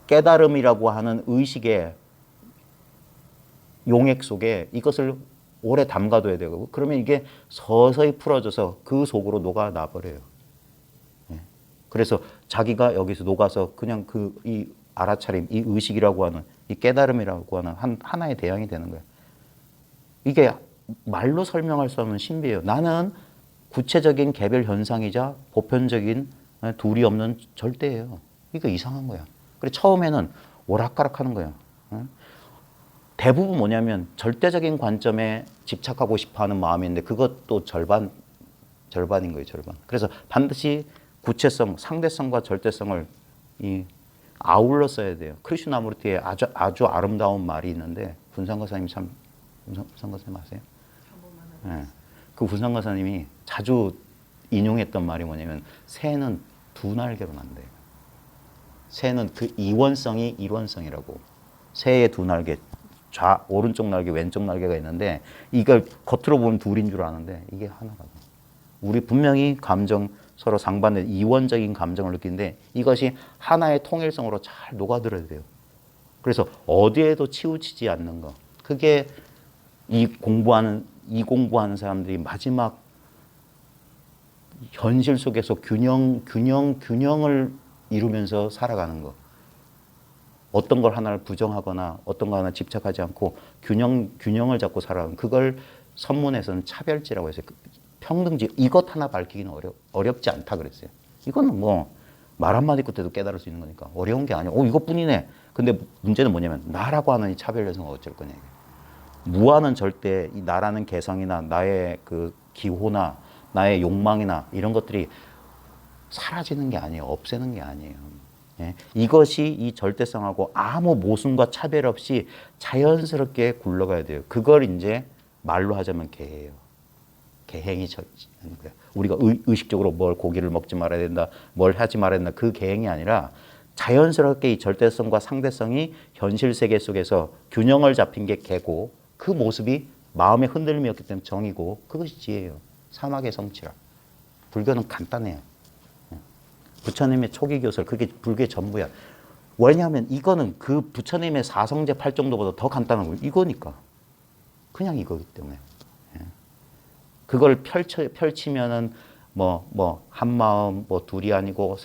깨달음이라고 하는 의식의 용액 속에 이것을 오래 담가둬야 되고 그러면 이게 서서히 풀어져서 그 속으로 녹아나 버려요. 그래서 자기가 여기서 녹아서 그냥 이 알아차림, 이 의식이라고 하는 이 깨달음이라고 하는 하나의 대양이 되는 거예요. 이게 말로 설명할 수 없는 신비예요. 나는 구체적인 개별 현상이자 보편적인 둘이 없는 절대예요. 이거 이상한 거야. 그래서 처음에는 오락가락하는 거예요. 대부분 뭐냐면 절대적인 관점에 집착하고 싶어하는 마음인데 그것도 절반인 거예요. 절반. 그래서 반드시 구체성, 상대성과 절대성을 아울러 써야 돼요. 크리슈나무르티의 아주 아름다운 말이 있는데 분상거사님 분상거사님 아세요? 네. 그 분상거사님이 자주 인용했던 말이 뭐냐면 새는 두 날개로 난대요. 새는 그 이원성이 일원성이라고. 새의 두 날개, 오른쪽 날개, 왼쪽 날개가 있는데 이걸 겉으로 보면 둘인 줄 아는데 이게 하나라고. 우리 분명히 감정 서로 상반된 이원적인 감정을 느끼는데 이것이 하나의 통일성으로 잘 녹아들어야 돼요. 그래서 어디에도 치우치지 않는 거. 그게 이 공부하는 사람들이 마지막 현실 속에서 균형을 이루면서 살아가는 거. 어떤 걸 하나를 부정하거나 어떤 거 하나 집착하지 않고 균형을 잡고 살아가는 그걸 선문에서는 차별지라고 해서 평등지 이것 하나 밝히기는 어렵지 않다 그랬어요. 이거는 뭐 말 한마디 끝에도 깨달을 수 있는 거니까 어려운 게 아니야. 이것뿐이네. 근데 문제는 뭐냐면 나라고 하는 이 차별 요소가 어쩔 거냐. 무아는 절대 이 나라는 개성이나 나의 그 기호나 나의 욕망이나 이런 것들이 사라지는 게 아니에요. 없애는 게 아니에요. 예? 이것이 이 절대성하고 아무 모순과 차별 없이 자연스럽게 굴러가야 돼요. 그걸 이제 말로 하자면 개예요. 개행이 하는 거예요. 우리가 의식적으로 뭘 고기를 먹지 말아야 된다, 뭘 하지 말아야 된다 그 개행이 아니라 자연스럽게 이 절대성과 상대성이 현실 세계 속에서 균형을 잡힌 게 개고 그 모습이 마음의 흔들림이었기 때문에 정이고 그것이 지혜예요. 사막의 성취라. 불교는 간단해요. 부처님의 초기 교설 그게 불교의 전부야. 왜냐하면 이거는 그 부처님의 사성제 8정도보다 더 간단한 거예요. 이거니까. 그냥 이거기 때문에. 그걸 펼치면은 한마음 둘이 아니고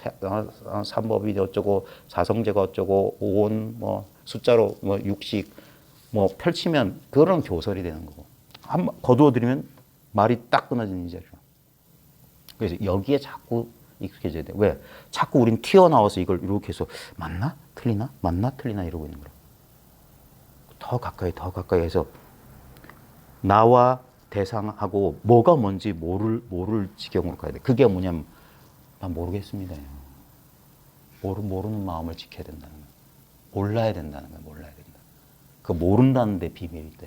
삼법이 어쩌고 사성제가 어쩌고 온 숫자로 육식 펼치면 그런 교설이 되는 거고 거두어들이면 말이 딱 끊어지는 이 자리로. 그래서 여기에 자꾸 익숙해져야 돼. 왜? 자꾸 우린 튀어나와서 이걸 이렇게 해서 맞나? 틀리나? 맞나? 틀리나? 이러고 있는 거야. 더 가까이 해서 나와 대상하고 뭐가 뭔지 모를 지경으로 가야 돼. 그게 뭐냐면 난 모르겠습니다. 모르는 마음을 지켜야 된다는 거야. 몰라야 된다는 거야. 몰라야 된다. 그 모른다는 데 비밀이 있다.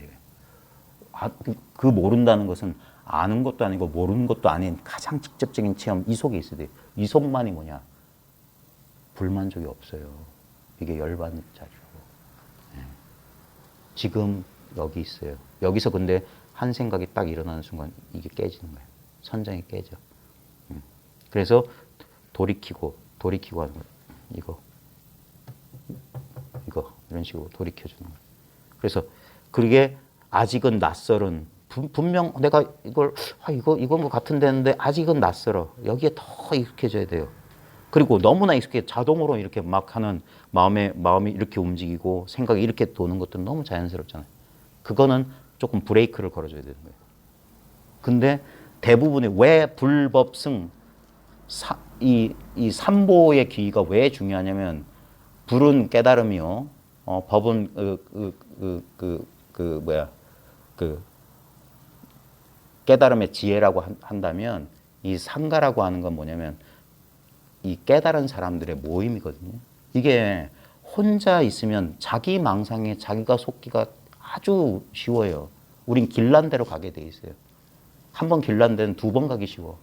그 모른다는 것은 아는 것도 아니고 모르는 것도 아닌 가장 직접적인 체험 이 속에 있어야 돼요. 이 속만이 뭐냐? 불만족이 없어요. 이게 열받는 자리고. 지금 여기 있어요. 여기서 근데 한 생각이 딱 일어나는 순간 이게 깨지는 거예요. 선정이 깨져. 그래서 돌이키고 하는 거예요. 이거 이런 식으로 돌이켜주는 거예요. 그래서 그게 아직은 낯설은 분명 내가 이건 것 같은데 했는데 아직은 낯설어. 여기에 더 익숙해져야 돼요. 그리고 너무나 익숙해 자동으로 이렇게 막 하는 마음이 이렇게 움직이고 생각이 이렇게 도는 것들은 너무 자연스럽잖아요. 그거는 조금 브레이크를 걸어줘야 되는 거예요. 근데 대부분의 왜 불법승 이 삼보의 기의가 왜 중요하냐면 불은 깨달음이요. 법은 깨달음의 지혜라고 한다면 이 상가라고 하는 건 뭐냐면 이 깨달은 사람들의 모임이거든요. 이게 혼자 있으면 자기 망상에 자기가 속기가 아주 쉬워요. 우린 길난 대로 가게 돼 있어요. 한 번 길난 데는 두 번 가기 쉬워.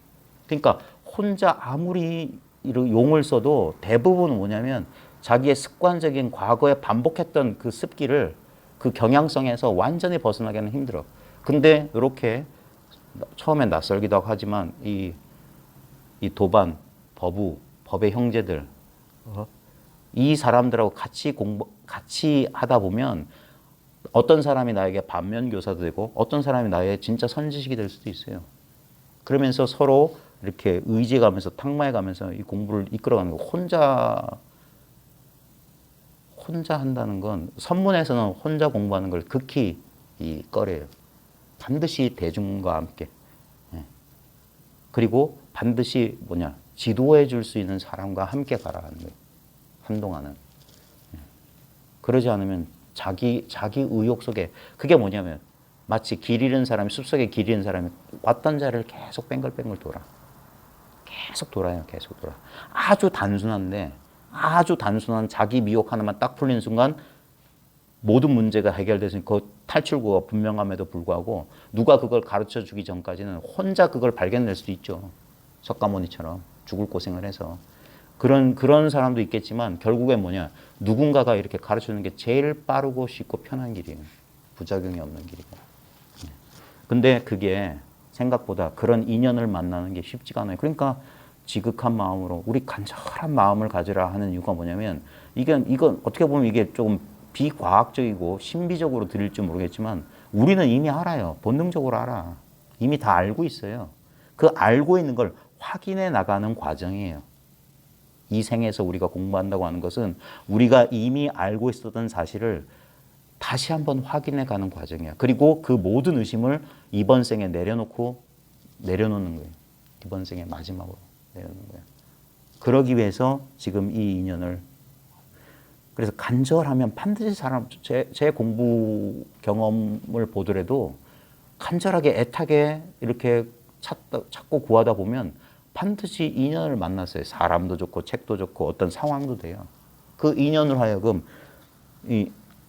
그러니까 혼자 아무리 용을 써도 대부분은 뭐냐면 자기의 습관적인 과거에 반복했던 그 습기를 그 경향성에서 완전히 벗어나기는 힘들어. 근데 이렇게 처음엔 낯설기도 하지만 이 도반, 법의 형제들 이 사람들하고 같이 하다 보면 어떤 사람이 나에게 반면 교사도 되고 어떤 사람이 나의 진짜 선지식이 될 수도 있어요. 그러면서 서로 이렇게 의지해가면서 탁마해가면서 이 공부를 이끌어가는 거. 혼자 한다는 건 선문에서는 혼자 공부하는 걸 극히 꺼려요. 반드시 대중과 함께. 그리고 반드시 지도해 줄 수 있는 사람과 함께 가라는 거예요. 한동안은. 그러지 않으면 자기 의욕 속에 그게 뭐냐면 마치 길 잃은 사람이 숲속에 길 잃은 사람이 왔던 자리를 계속 뱅글뱅글 돌아. 계속 돌아요. 계속 돌아. 아주 단순한데 아주 단순한 자기 미혹 하나만 딱 풀리는 순간 모든 문제가 해결돼서 그 탈출구가 분명함에도 불구하고 누가 그걸 가르쳐 주기 전까지는 혼자 그걸 발견낼 수도 있죠. 석가모니처럼 죽을 고생을 해서. 그런 사람도 있겠지만 결국엔 누군가가 이렇게 가르쳐주는 게 제일 빠르고 쉽고 편한 길이에요. 부작용이 없는 길이고. 근데 그게 생각보다 그런 인연을 만나는 게 쉽지가 않아요. 그러니까 지극한 마음으로 우리 간절한 마음을 가지라 하는 이유가 뭐냐면 이건 어떻게 보면 이게 조금 비과학적이고 신비적으로 들릴지 모르겠지만 우리는 이미 알아요. 본능적으로 알아. 이미 다 알고 있어요. 그 알고 있는 걸 확인해 나가는 과정이에요. 이 생에서 우리가 공부한다고 하는 것은 우리가 이미 알고 있었던 사실을 다시 한번 확인해 가는 과정이야. 그리고 그 모든 의심을 이번 생에 내려놓는 거예요. 이번 생에 마지막으로 내려놓는 거예요. 그러기 위해서 지금 이 인연을 그래서 간절하면 반드시 제 공부 경험을 보더라도 간절하게 애타게 이렇게 찾고 구하다 보면 반드시 인연을 만났어요. 사람도 좋고 책도 좋고 어떤 상황도 돼요. 그 인연으로 하여금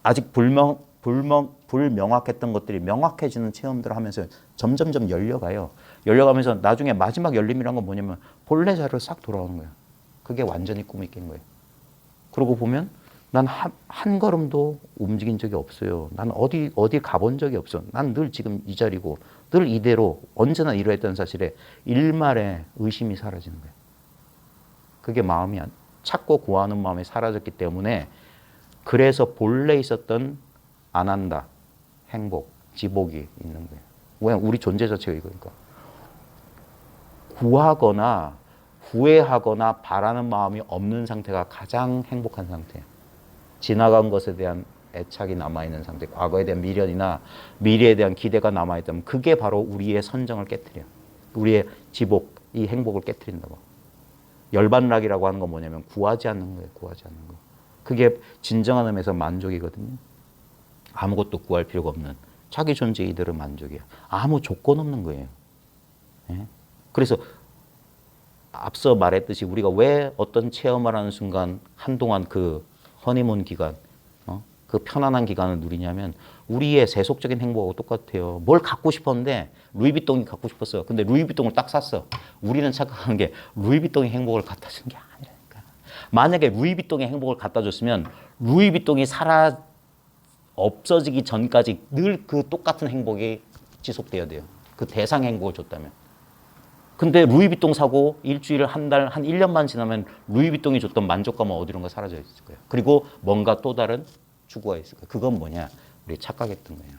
아직 불명확했던 것들이 명확해지는 체험들을 하면서 점점점 열려가요. 열려가면서 나중에 마지막 열림이란 건 뭐냐면 본래 자리로 싹 돌아오는 거예요. 그게 완전히 꿈이 깬 거예요. 그러고 보면 난 한 걸음도 움직인 적이 없어요. 난 어디 가본 적이 없어. 난 늘 지금 이 자리고 늘 이대로 언제나 이러했던 사실에 일말의 의심이 사라지는 거예요. 그게 마음이 찾고 구하는 마음이 사라졌기 때문에 그래서 본래 있었던 안 한다, 행복, 지복이 있는 거예요. 왜? 우리 존재 자체가 이거니까. 구하거나 후회하거나 바라는 마음이 없는 상태가 가장 행복한 상태예요. 지나간 것에 대한 애착이 남아있는 상태, 과거에 대한 미련이나 미래에 대한 기대가 남아있다면 그게 바로 우리의 선정을 깨트려요. 우리의 지복, 이 행복을 깨트린다고. 열반락이라고 하는 건 뭐냐면 구하지 않는 거예요. 구하지 않는 거. 그게 진정한 의미에서 만족이거든요. 아무것도 구할 필요가 없는 자기 존재 이대로 만족이야. 아무 조건 없는 거예요. 예? 그래서 앞서 말했듯이 우리가 왜 어떤 체험을 하는 순간 한동안 그 허니문 기간, 그 편안한 기간을 누리냐면 우리의 세속적인 행복하고 똑같아요. 뭘 갖고 싶었는데 루이비통이 갖고 싶었어요. 근데 루이비통을 딱 샀어. 우리는 착각하는 게 루이비통이 행복을 갖다 주는 게 아니라니까. 만약에 루이비통의 행복을 갖다 줬으면 루이비통이 없어지기 전까지 늘 그 똑같은 행복이 지속돼야 돼요. 그 대상 행복을 줬다면. 근데 루이비통 사고 일주일, 한 달, 한 1년만 지나면 루이비통이 줬던 만족감은 어디론가 사라져 있을 거예요. 그리고 뭔가 또 다른 추구가 있을 거예요. 그건 뭐냐? 우리 착각했던 거예요.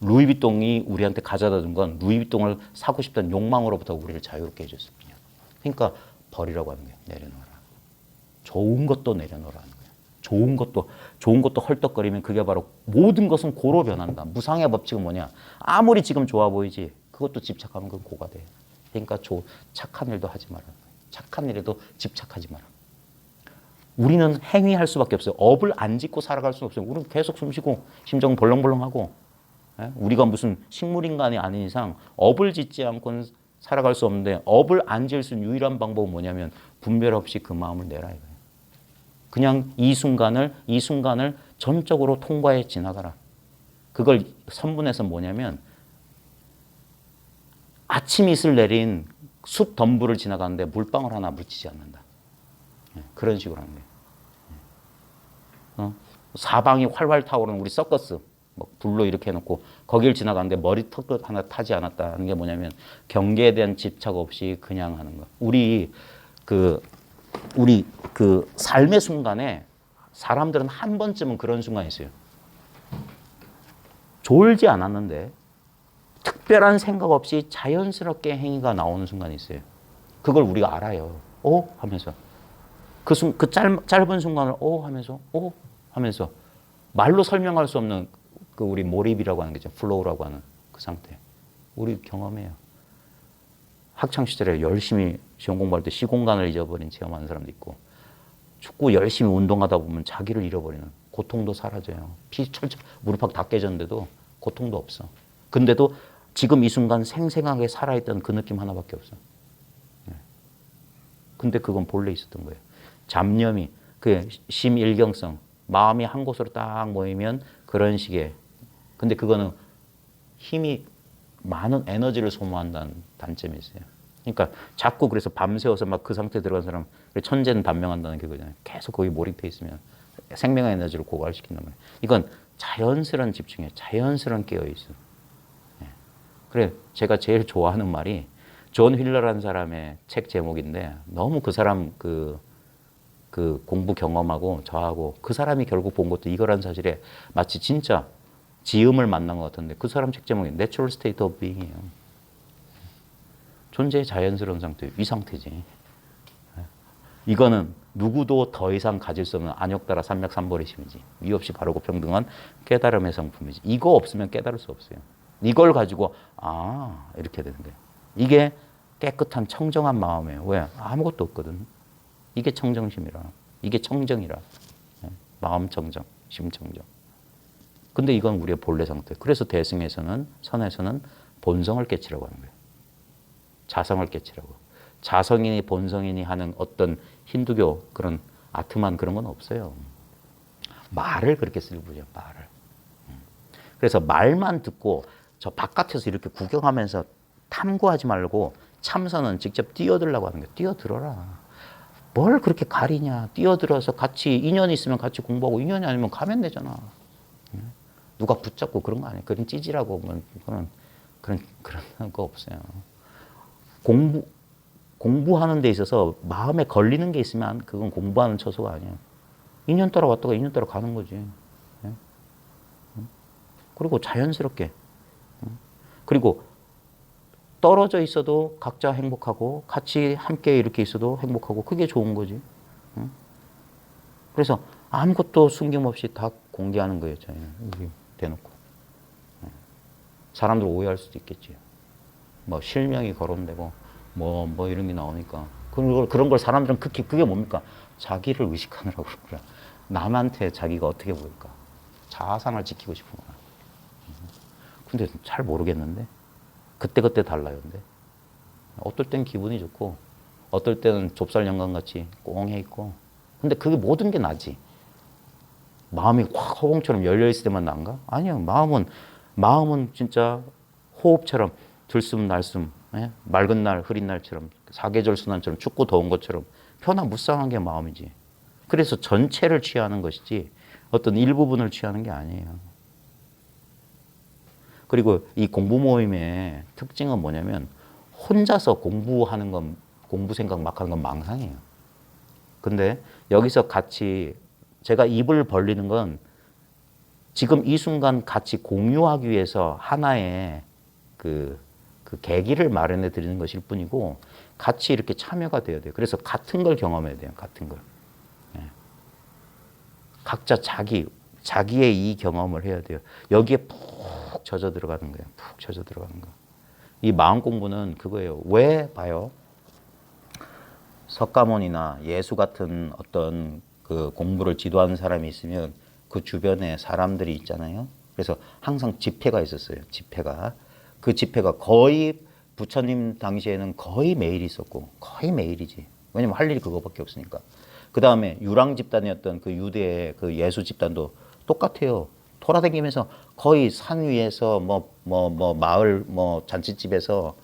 루이비통이 우리한테 가져다 준 건 루이비통을 사고 싶다는 욕망으로부터 우리를 자유롭게 해줬을 뿐이야. 그러니까 버리라고 하는 거예요. 내려놓아라. 좋은 것도 내려놓으라는 거예요. 좋은 것도 헐떡거리면 그게 바로 모든 것은 고로 변한다. 무상의 법칙은 뭐냐? 아무리 지금 좋아 보이지 그것도 집착하면 그건 고가 돼. 그러니까 착한 일도 하지 마라. 착한 일에도 집착하지 마라. 우리는 행위할 수밖에 없어요. 업을 안 짓고 살아갈 수 없어요. 우리는 계속 숨쉬고 심정 벌렁벌렁하고. 우리가 무슨 식물인간이 아닌 이상 업을 짓지 않고는 살아갈 수 없는데 업을 안 지을 수 있는 유일한 방법은 뭐냐면 분별 없이 그 마음을 내라 이거예요. 그냥 이 순간을 전적으로 통과해 지나가라. 그걸 선분해서 뭐냐면 아침 이슬 내린 숲 덤불을 지나가는데 물방울 하나 묻히지 않는다. 그런 식으로 하는 거예요. 사방이 활활 타오르는 우리 서커스 불로 이렇게 해놓고 거길 지나가는데 머리턱 하나 타지 않았다는 게 뭐냐면 경계에 대한 집착 없이 그냥 하는 거. 우리 그 삶의 순간에 사람들은 한 번쯤은 그런 순간이 있어요. 졸지 않았는데 특별한 생각 없이 자연스럽게 행위가 나오는 순간이 있어요. 그걸 우리가 알아요. 하면서 그 짧은 순간을 하면서 말로 설명할 수 없는 그 우리 몰입이라고 하는 거죠. 플로우라고 하는 그 상태. 우리 경험해요. 학창 시절에 열심히 시험 공부할 때 시공간을 잊어버린 체험하는 사람도 있고 축구 열심히 운동하다 보면 자기를 잃어버리는 고통도 사라져요. 피 철철 무릎팍 다 깨졌는데도 고통도 없어. 근데도 지금 이 순간 생생하게 살아있던 그 느낌 하나밖에 없어. 근데 그건 본래 있었던 거예요. 잡념이, 그 심일경성, 마음이 한 곳으로 딱 모이면 그런 식의. 근데 그거는 힘이 많은 에너지를 소모한다는 단점이 있어요. 그러니까 자꾸 그래서 밤새워서 막 그 상태에 들어간 사람, 천재는 단명한다는 게 그거잖아요. 계속 거기 몰입해 있으면 생명의 에너지를 고갈시킨단 말이에요. 이건 자연스러운 집중이에요. 자연스러운 깨어있음. 그래, 제가 제일 좋아하는 말이 존 휠러라는 사람의 책 제목인데 너무 그 사람 그 공부 경험하고 저하고 그 사람이 결국 본 것도 이거라는 사실에 마치 진짜 지음을 만난 것 같은데 그 사람 책 제목이 Natural State of Being이에요. 존재의 자연스러운 상태, 이 상태지. 이거는 누구도 더 이상 가질 수 없는 안욕따라 삼맥삼보리심이지. 위 없이 바르고 평등한 깨달음의 성품이지. 이거 없으면 깨달을 수 없어요. 이걸 가지고 이렇게 되는 거예요. 이게 깨끗한 청정한 마음이에요. 왜? 아무것도 없거든. 이게 청정심이라. 이게 청정이라. 마음 청정, 심 청정. 근데 이건 우리의 본래 상태. 그래서 대승에서는, 선에서는 본성을 깨치라고 하는 거예요. 자성을 깨치라고. 자성인이 본성인이 하는 어떤 힌두교 그런 아트만 그런 건 없어요. 말을 그렇게 쓰는 거죠. 말을. 그래서 말만 듣고 저 바깥에서 이렇게 구경하면서 탐구하지 말고 참선은 직접 뛰어들라고 하는 거예요. 뛰어들어라. 뭘 그렇게 가리냐. 뛰어들어서 같이 인연이 있으면 같이 공부하고 인연이 아니면 가면 되잖아. 누가 붙잡고 그런 거 아니에요. 그런 찌질하고 뭐 그런 거 없어요. 공부하는 데 있어서 마음에 걸리는 게 있으면 그건 공부하는 처소가 아니에요. 인연 따라 왔다가 인연 따라 가는 거지. 그리고 자연스럽게. 그리고 떨어져 있어도 각자 행복하고 같이 함께 이렇게 있어도 행복하고 그게 좋은 거지. 그래서 아무것도 숨김없이 다 공개하는 거예요. 저희는 여기 대놓고. 사람들 오해할 수도 있겠지. 뭐 실명이 거론되고 뭐 이런 게 나오니까 그런 걸 사람들은 그게 뭡니까? 자기를 의식하느라고 그래. 남한테 자기가 어떻게 보일까? 자아상을 지키고 싶은 거야. 근데 잘 모르겠는데 그때 달라요. 근데 어떨 땐 기분이 좋고 어떨 때는 좁쌀 영광같이 꽁해 있고 근데 그게 모든 게 나지. 마음이 확 허공처럼 열려 있을 때만 난가? 아니요. 마음은 진짜 호흡처럼 들숨 날숨 맑은 날 흐린 날처럼 사계절 순환처럼 춥고 더운 것처럼 편안무쌍한 게 마음이지. 그래서 전체를 취하는 것이지 어떤 일부분을 취하는 게 아니에요. 그리고 이 공부 모임의 특징은 뭐냐면 혼자서 공부하는 건 공부 생각 막 하는 건 망상이에요. 근데 여기서 같이 제가 입을 벌리는 건 지금 이 순간 같이 공유하기 위해서 하나의 그 계기를 마련해 드리는 것일 뿐이고 같이 이렇게 참여가 돼야 돼요. 그래서 같은 걸 경험해야 돼요. 같은 걸. 각자 자기의 이 경험을 해야 돼요. 여기에 푹 젖어 들어가는 거예요. 푹 젖어 들어가는 거. 이 마음 공부는 그거예요. 왜 봐요? 석가모니나 예수 같은 어떤 그 공부를 지도하는 사람이 있으면 그 주변에 사람들이 있잖아요. 그래서 항상 집회가 있었어요. 집회가. 그 집회가 거의 부처님 당시에는 거의 매일 있었고 거의 매일이지. 왜냐면 할 일이 그거밖에 없으니까. 그 다음에 유랑 집단이었던 그 유대의 그 예수 집단도 똑같아요. 돌아다니면서 거의 산 위에서 마을 잔치집에서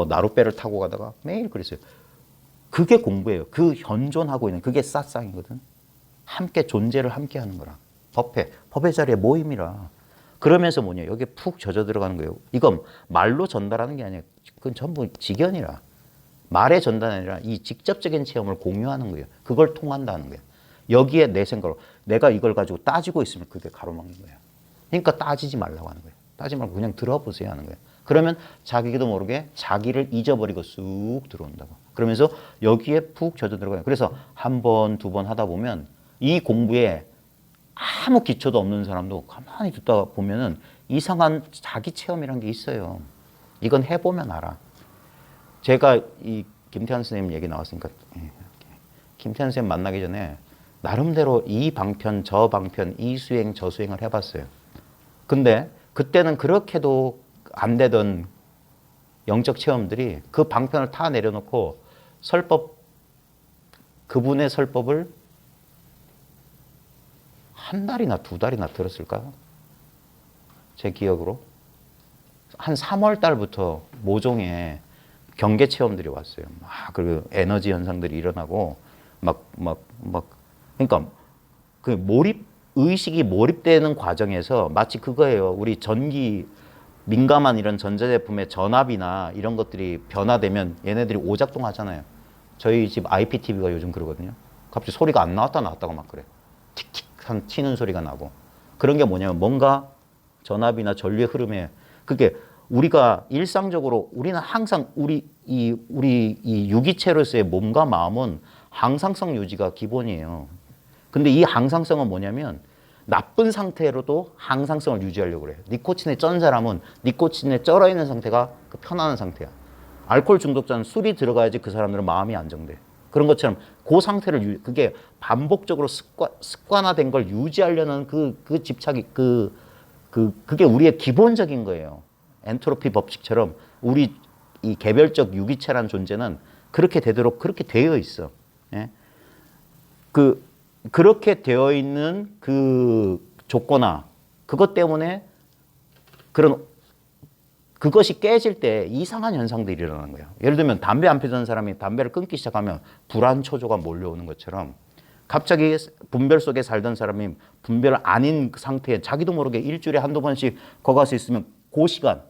나룻배를 타고 가다가 매일 그랬어요. 그게 공부예요. 그 현존하고 있는 그게 사상이거든. 함께 존재를 함께 하는 거라. 법회 자리에 모임이라. 그러면서 뭐냐 여기에 푹 젖어 들어가는 거예요. 이건 말로 전달하는 게 아니에요. 그건 전부 직연이라. 말의 전달이 아니라 이 직접적인 체험을 공유하는 거예요. 그걸 통한다는 거예요. 여기에 내 생각으로 내가 이걸 가지고 따지고 있으면 그게 가로막는 거예요. 그러니까 따지지 말라고 하는 거예요. 따지지 말고 그냥 들어보세요 하는 거예요. 그러면 자기도 모르게 자기를 잊어버리고 쑥 들어온다고. 그러면서 여기에 푹 젖어 들어가요. 그래서 한 번, 두 번 하다 보면 이 공부에 아무 기초도 없는 사람도 가만히 듣다 보면은 이상한 자기 체험이란 게 있어요. 이건 해보면 알아. 제가 이 김태환 선생님 얘기 나왔으니까 김태환 선생님 만나기 전에 나름대로 이 방편, 저 방편, 이 수행, 저 수행을 해봤어요. 근데 그때는 그렇게도 안 되던 영적 체험들이 그 방편을 다 내려놓고 그분의 설법을 한 달이나 두 달이나 들었을까요? 제 기억으로. 한 3월 달부터 모종에 경계 체험들이 왔어요. 그리고 에너지 현상들이 일어나고 그러니까 그 의식이 몰입되는 과정에서 마치 그거예요. 우리 민감한 이런 전자제품의 전압이나 이런 것들이 변화되면 얘네들이 오작동 하잖아요. 저희 집 IPTV가 요즘 그러거든요. 갑자기 소리가 안 나왔다가 막 그래. 틱틱 한 튀는 소리가 나고. 그런 게 뭐냐면 뭔가 전압이나 전류의 흐름에 그게 우리가 일상적으로 우리는 항상 우리 이 유기체로서의 몸과 마음은 항상성 유지가 기본이에요. 근데 이 항상성은 뭐냐면 나쁜 상태로도 항상성을 유지하려고 그래요. 니코틴에 쩐 사람은 니코틴에 쩔어 있는 상태가 그 편안한 상태야. 알코올 중독자는 술이 들어가야지 그 사람들은 마음이 안정돼. 그런 것처럼 그 상태를 그게 반복적으로 습관화된 걸 유지하려는 그 집착이 그게 우리의 기본적인 거예요. 엔트로피 법칙처럼 우리 이 개별적 유기체라는 존재는 그렇게 되도록 그렇게 되어 있어. 예? 그렇게 되어 있는 그 조건화 그것 때문에 그런 그것이 깨질 때 이상한 현상들이 일어나는 거예요. 예를 들면 담배 안 피던 사람이 담배를 끊기 시작하면 불안 초조가 몰려오는 것처럼 갑자기 분별 속에 살던 사람이 분별 아닌 상태에 자기도 모르게 일주일에 한두 번씩 거기 가서 있으면 그 시간,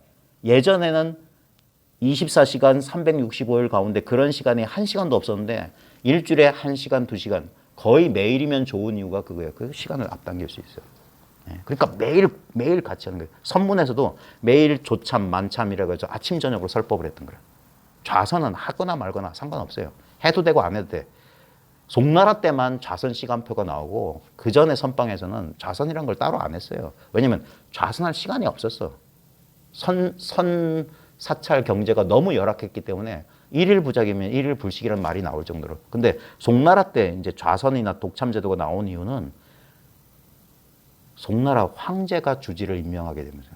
예전에는 24시간 365일 가운데 그런 시간이 한 시간도 없었는데 일주일에 1시간, 2시간 거의 매일이면 좋은 이유가 그거예요. 그 시간을 앞당길 수 있어요. 그러니까 매일 같이 하는 거예요. 선문에서도 매일 조참, 만참이라고 해서 아침, 저녁으로 설법을 했던 거예요. 좌선은 하거나 말거나 상관없어요. 해도 되고 안 해도 돼. 송나라 때만 좌선 시간표가 나오고 그 전에 선방에서는 좌선이라는 걸 따로 안 했어요. 왜냐면 좌선할 시간이 없었어. 사찰 경제가 너무 열악했기 때문에 일일 부작이면 일일 불식이라는 말이 나올 정도로. 근데 송나라 때 이제 좌선이나 독참 제도가 나온 이유는 송나라 황제가 주지를 임명하게 되면서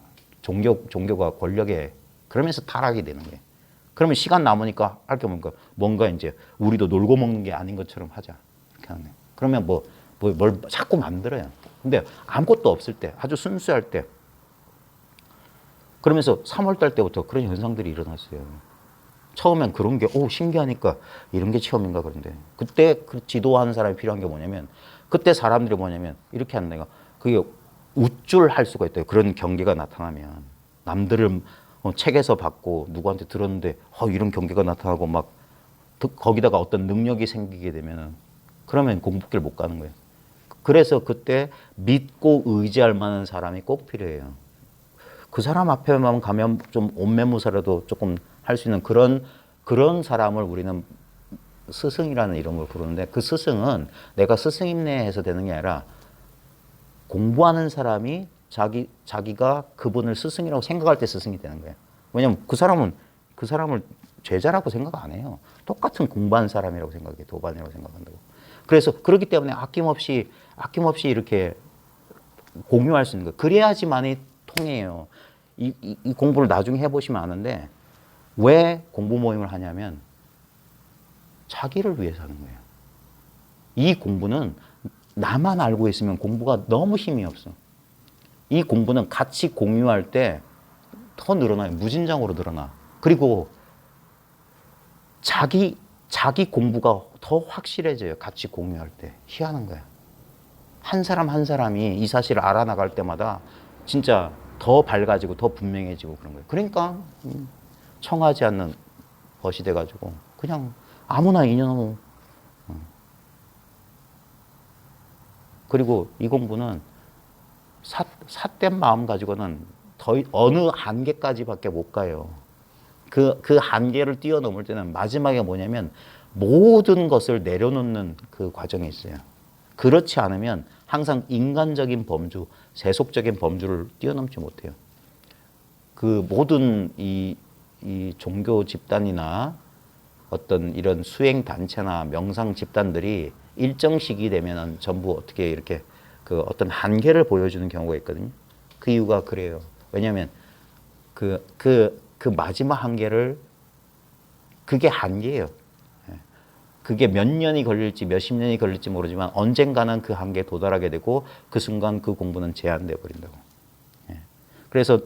종교가 권력에 그러면서 타락이 되는 거예요. 그러면 시간 남으니까 할 게 뭔가 이제 우리도 놀고 먹는 게 아닌 것처럼 하자. 이렇게 하는 거예요. 그러면 뭘 자꾸 만들어요. 근데 아무것도 없을 때, 아주 순수할 때. 그러면서 3월달 때부터 그런 현상들이 일어났어요. 처음엔 그런 게 신기하니까 이런 게 체험인가 그런데 그때 그 지도하는 사람이 필요한 게 뭐냐면 그때 사람들이 뭐냐면 이렇게 하는 애가 그게 우쭐할 수가 있대요. 그런 경계가 나타나면 남들을 책에서 봤고 누구한테 들었는데 이런 경계가 나타나고 막 거기다가 어떤 능력이 생기게 되면은 그러면 공부길 못 가는 거예요. 그래서 그때 믿고 의지할 만한 사람이 꼭 필요해요. 그 사람 앞에만 가면 좀 옷매무사라도 조금 할 수 있는 그런 사람을 우리는 스승이라는 이름으로 부르는데 그 스승은 내가 스승임내해서 되는 게 아니라 공부하는 사람이 자기가 그분을 스승이라고 생각할 때 스승이 되는 거예요. 왜냐하면 그 사람을 제자라고 생각 안 해요. 똑같은 공부한 사람이라고 생각해요. 도반이라고 생각한다고. 그래서 그렇기 때문에 아낌없이 이렇게 공유할 수 있는 거예요. 그래야지만이 통해요. 이 공부를 나중에 해보시면 아는데 왜 공부 모임을 하냐면 자기를 위해서 하는 거예요. 이 공부는 나만 알고 있으면 공부가 너무 힘이 없어. 이 공부는 같이 공유할 때 더 늘어나요. 무진장으로 늘어나. 그리고 자기 공부가 더 확실해져요. 같이 공유할 때. 희한한 거야. 한 사람 한 사람이 이 사실을 알아나갈 때마다 진짜 더 밝아지고 더 분명해지고 그런 거예요. 그러니까 청하지 않는 벗이 돼가지고 그냥 아무나 인연하고 그리고 이 공부는 삿된 마음 가지고는 어느 한계까지밖에 못 가요. 그 한계를 뛰어넘을 때는 마지막에 뭐냐면 모든 것을 내려놓는 그 과정이 있어요. 그렇지 않으면 항상 인간적인 범주, 세속적인 범주를 뛰어넘지 못해요. 그 모든 이 종교 집단이나 어떤 이런 수행 단체나 명상 집단들이 일정 시기 되면은 전부 어떻게 이렇게 그 어떤 한계를 보여주는 경우가 있거든요. 그 이유가 그래요. 왜냐하면 그 마지막 한계를 그게 한계예요. 그게 몇 년이 걸릴지 몇십 년이 걸릴지 모르지만 언젠가는 그 한계에 도달하게 되고 그 순간 그 공부는 제한돼 버린다고. 그래서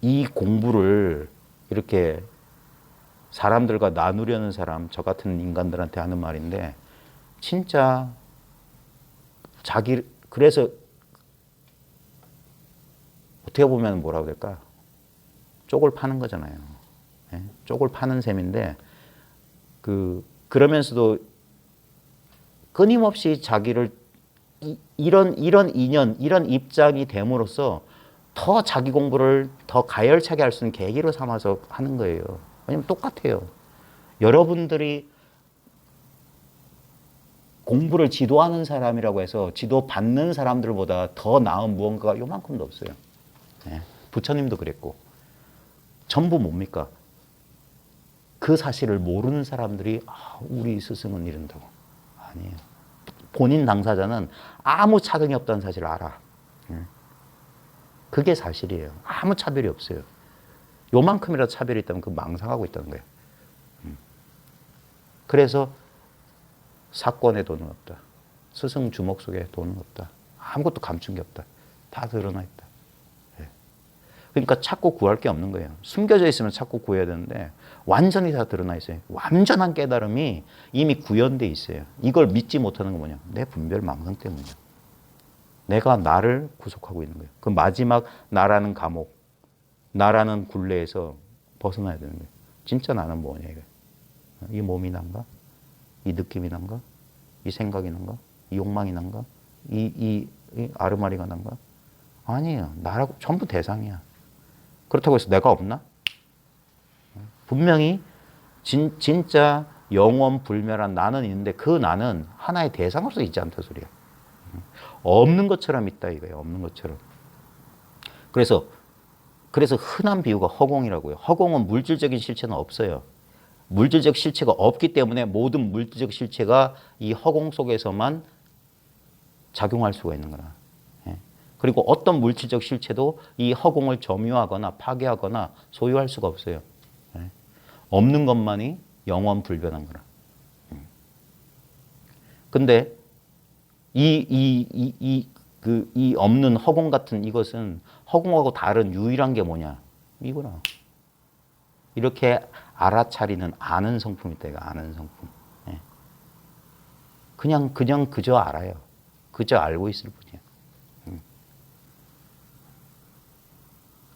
이 공부를 이렇게 사람들과 나누려는 사람, 저 같은 인간들한테 하는 말인데 진짜 그래서 어떻게 보면 뭐라고 될까? 쪽을 파는 거잖아요. 쪽을 파는 셈인데 그러면서도 끊임없이 자기를 이런 인연, 이런 입장이 됨으로써 더 자기 공부를 더 가열차게 할 수 있는 계기로 삼아서 하는 거예요. 왜냐면 똑같아요. 여러분들이 공부를 지도하는 사람이라고 해서 지도받는 사람들보다 더 나은 무언가가 요만큼도 없어요. 부처님도 그랬고. 전부 뭡니까? 그 사실을 모르는 사람들이 우리 스승은 이런다고. 아니에요. 본인 당사자는 아무 차등이 없다는 사실을 알아. 그게 사실이에요. 아무 차별이 없어요. 요만큼이라도 차별이 있다면 그 망상하고 있다는 거예요. 그래서 사건에 돈은 없다. 스승 주먹 속에 돈은 없다. 아무것도 감춘 게 없다. 다 드러나 있다. 그러니까 찾고 구할 게 없는 거예요. 숨겨져 있으면 찾고 구해야 되는데 완전히 다 드러나 있어요. 완전한 깨달음이 이미 구현돼 있어요. 이걸 믿지 못하는 건 뭐냐? 내 분별 망상 때문이야. 내가 나를 구속하고 있는 거예요. 그 마지막 나라는 감옥, 나라는 굴레에서 벗어나야 되는 거예요. 진짜 나는 뭐냐 이거. 이 몸이 난가? 이 느낌이 난가? 이 생각이 난가? 이 욕망이 난가? 이 아르마리가 난가? 아니에요. 나라고 전부 대상이야. 그렇다고 해서 내가 없나? 분명히 진짜 영원불멸한 나는 있는데 그 나는 하나의 대상으로서 있지 않다 소리야. 없는 것처럼 있다 이거예요. 없는 것처럼. 그래서 흔한 비유가 허공이라고요. 허공은 물질적인 실체는 없어요. 물질적 실체가 없기 때문에 모든 물질적 실체가 이 허공 속에서만 작용할 수가 있는 거라. 그리고 어떤 물질적 실체도 이 허공을 점유하거나 파괴하거나 소유할 수가 없어요. 없는 것만이 영원 불변한 거라. 근데 이 없는 허공 같은 이것은 허공하고 다른 유일한 게 뭐냐? 이거라. 이렇게 알아차리는 아는 성품이 있다. 이거 아는 성품. 그냥 그저 알아요. 그저 알고 있을 뿐이야.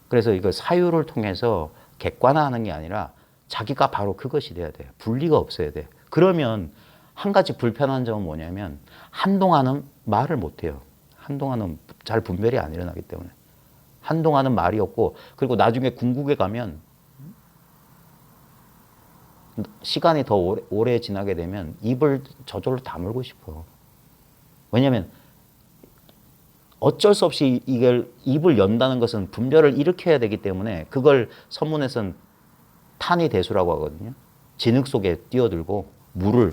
그래서 이거 사유를 통해서 객관화하는 게 아니라 자기가 바로 그것이 돼야 돼. 분리가 없어야 돼. 그러면 한 가지 불편한 점은 뭐냐면 한동안은 말을 못 해요. 한동안은 잘 분별이 안 일어나기 때문에. 한동안은 말이 없고 그리고 나중에 궁극에 가면 시간이 더 오래 지나게 되면 입을 저절로 다물고 싶어. 왜냐하면 어쩔 수 없이 이걸 입을 연다는 것은 분별을 일으켜야 되기 때문에 그걸 선문에서는 탄이 대수라고 하거든요. 진흙 속에 뛰어들고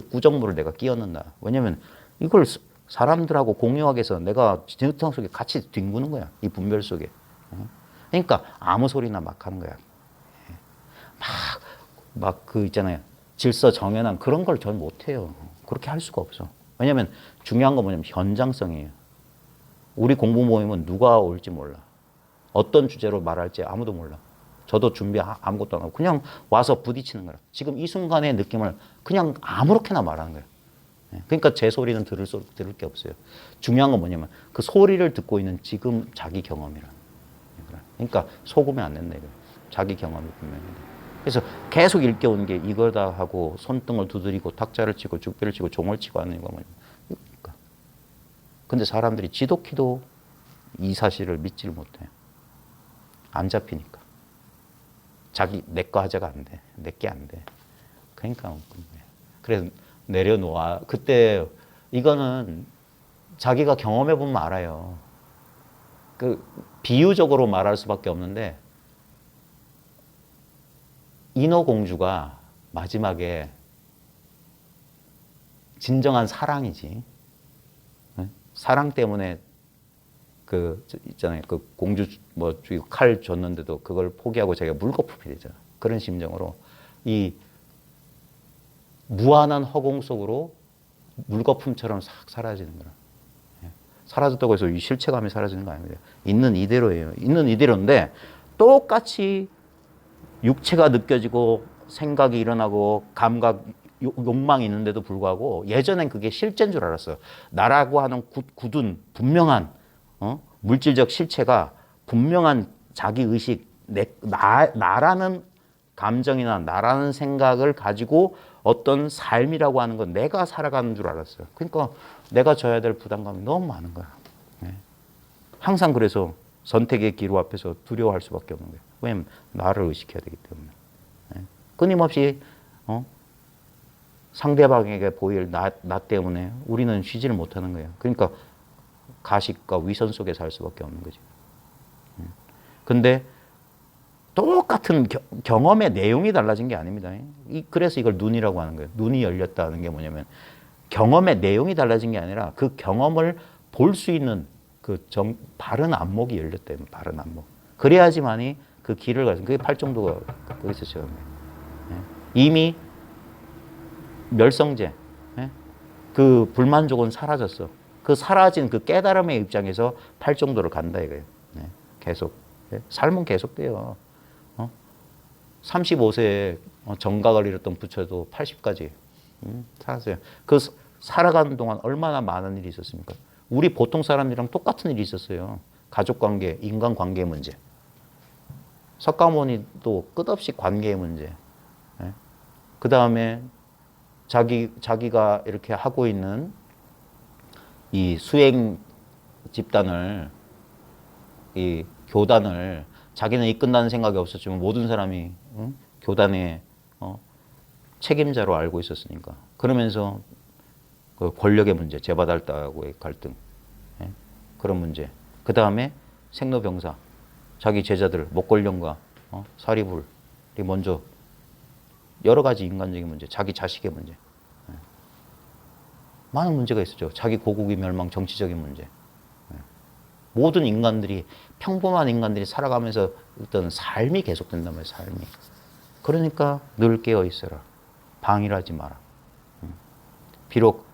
꾸정물을 내가 끼워 넣는다. 왜냐하면 이걸 사람들하고 공유하기 위해서 내가 진흙탕 속에 같이 뒹구는 거야. 이 분별 속에. 그러니까 아무 소리나 막 하는 거야. 막 그 있잖아요. 질서 정연한 그런 걸 전 못해요. 그렇게 할 수가 없어. 왜냐하면 중요한 건 뭐냐면 현장성이에요. 우리 공부 모임은 누가 올지 몰라. 어떤 주제로 말할지 아무도 몰라. 저도 준비 아무것도 안 하고 그냥 와서 부딪히는 거야. 지금 이 순간의 느낌을 그냥 아무렇게나 말하는 거예요. 그러니까 제 소리는 들을 게 없어요. 중요한 건 뭐냐면 그 소리를 듣고 있는 지금 자기 경험이라. 그러니까 속으면 안 된다 이거예요. 자기 경험이 분명히. 그래서 계속 일깨우는 게 이거다 하고 손등을 두드리고 탁자를 치고 죽비를 치고 종을 치고 하는 이거 뭐냐. 근데 사람들이 지독히도 이 사실을 믿지를 못해요. 안 잡히니까. 내 거 하자가 안 돼. 내게 안 돼. 그러니까 그래서 내려놓아. 그때 이거는 자기가 경험해 보면 알아요. 그 비유적으로 말할 수밖에 없는데 인어공주가 마지막에 진정한 사랑이지. 사랑 때문에 있잖아요. 그 공주 칼 줬는데도 그걸 포기하고 자기가 물거품이 되잖아. 그런 심정으로 이 무한한 허공 속으로 물거품처럼 싹 사라지는 거야. 사라졌다고 해서 이 실체감이 사라지는 거 아닙니다. 있는 이대로예요. 있는 이대로인데 똑같이 육체가 느껴지고 생각이 일어나고 감각, 욕망이 있는데도 불구하고 예전엔 그게 실제인 줄 알았어요. 나라고 하는 굳은 분명한 물질적 실체가 분명한 자기의식, 나라는 감정이나 나라는 생각을 가지고 어떤 삶이라고 하는 건 내가 살아가는 줄 알았어요. 그러니까 내가 져야 될 부담감이 너무 많은 거야. 항상 그래서 선택의 기로 앞에서 두려워할 수밖에 없는 거예요. 왜냐면 나를 의식해야 되기 때문에. 끊임없이 상대방에게 보일 나 때문에 우리는 쉬지를 못하는 거예요. 그러니까 가식과 위선 속에 살 수밖에 없는 거죠. 근데 똑같은 경험의 내용이 달라진 게 아닙니다. 그래서 이걸 눈이라고 하는 거예요. 눈이 열렸다는 게 뭐냐면 경험의 내용이 달라진 게 아니라 그 경험을 볼 수 있는 바른 안목이 열렸다. 바른 안목. 그래야지만이 그 길을 가서 그게 팔정도가 거기서 시작한 거예요. 이미 멸성제, 그 불만족은 사라졌어. 그 사라진 그 깨달음의 입장에서 팔정도를 간다 이거예요. 계속 예? 삶은 계속돼요. 35세에 정각을 잃었던 부처도 80까지 살았어요. 그 살아가는 동안 얼마나 많은 일이 있었습니까? 우리 보통 사람들이랑 똑같은 일이 있었어요. 가족관계, 인간관계 문제. 석가모니도 끝없이 관계의 문제. 예? 그 다음에 자기가 이렇게 하고 있는 이 수행 집단을, 이 교단을 자기는 이끈다는 생각이 없었지만 모든 사람이 교단의 책임자로 알고 있었으니까. 그러면서 그 권력의 문제, 제바달다하고의 갈등, 예? 그런 문제. 그 다음에 생로병사, 자기 제자들 목걸령과 사리불이 먼저 여러 가지 인간적인 문제, 자기 자식의 문제, 예. 많은 문제가 있었죠. 자기 고국의 멸망, 정치적인 문제. 예. 모든 인간들이, 평범한 인간들이 살아가면서 어떤 삶이 계속된단 말이에요. 삶이. 그러니까 늘 깨어 있어라. 방일하지 마라. 비록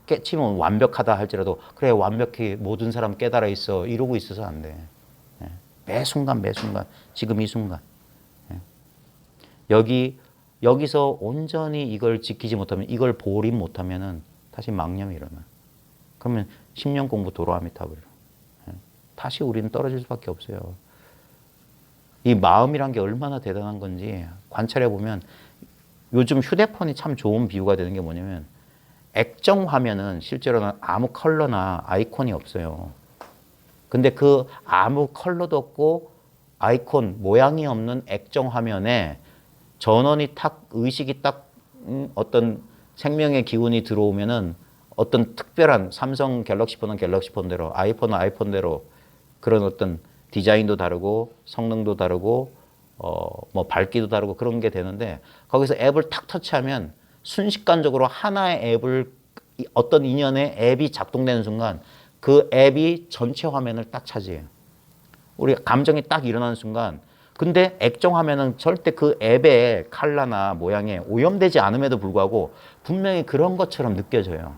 깨치면 완벽하다 할지라도 그래 완벽히 모든 사람 깨달아 있어 이러고 있어서 안 돼. 예. 매 순간 매 순간 지금 이 순간. 예. 여기서 온전히 이걸 지키지 못하면, 이걸 보림 못하면은 다시 망념이 일어나. 그러면 10년 공부 도로아미타불. 예. 다시 우리는 떨어질 수밖에 없어요. 이 마음이란 게 얼마나 대단한 건지 관찰해 보면 요즘 휴대폰이 참 좋은 비유가 되는 게 뭐냐면, 액정 화면은 실제로는 아무 컬러나 아이콘이 없어요. 근데 그 아무 컬러도 없고 아이콘 모양이 없는 액정 화면에 전원이 탁, 의식이 딱 어떤 생명의 기운이 들어오면은 어떤 특별한, 삼성 갤럭시 폰은 갤럭시 폰대로, 아이폰은 아이폰대로 그런 어떤 디자인도 다르고 성능도 다르고 뭐 밝기도 다르고 그런 게 되는데, 거기서 앱을 탁 터치하면 순식간적으로 하나의 앱을, 어떤 인연의 앱이 작동되는 순간 그 앱이 전체 화면을 딱 차지해요. 우리 감정이 딱 일어나는 순간. 근데 액정 화면은 절대 그 앱의 컬러나 모양에 오염되지 않음에도 불구하고 분명히 그런 것처럼 느껴져요.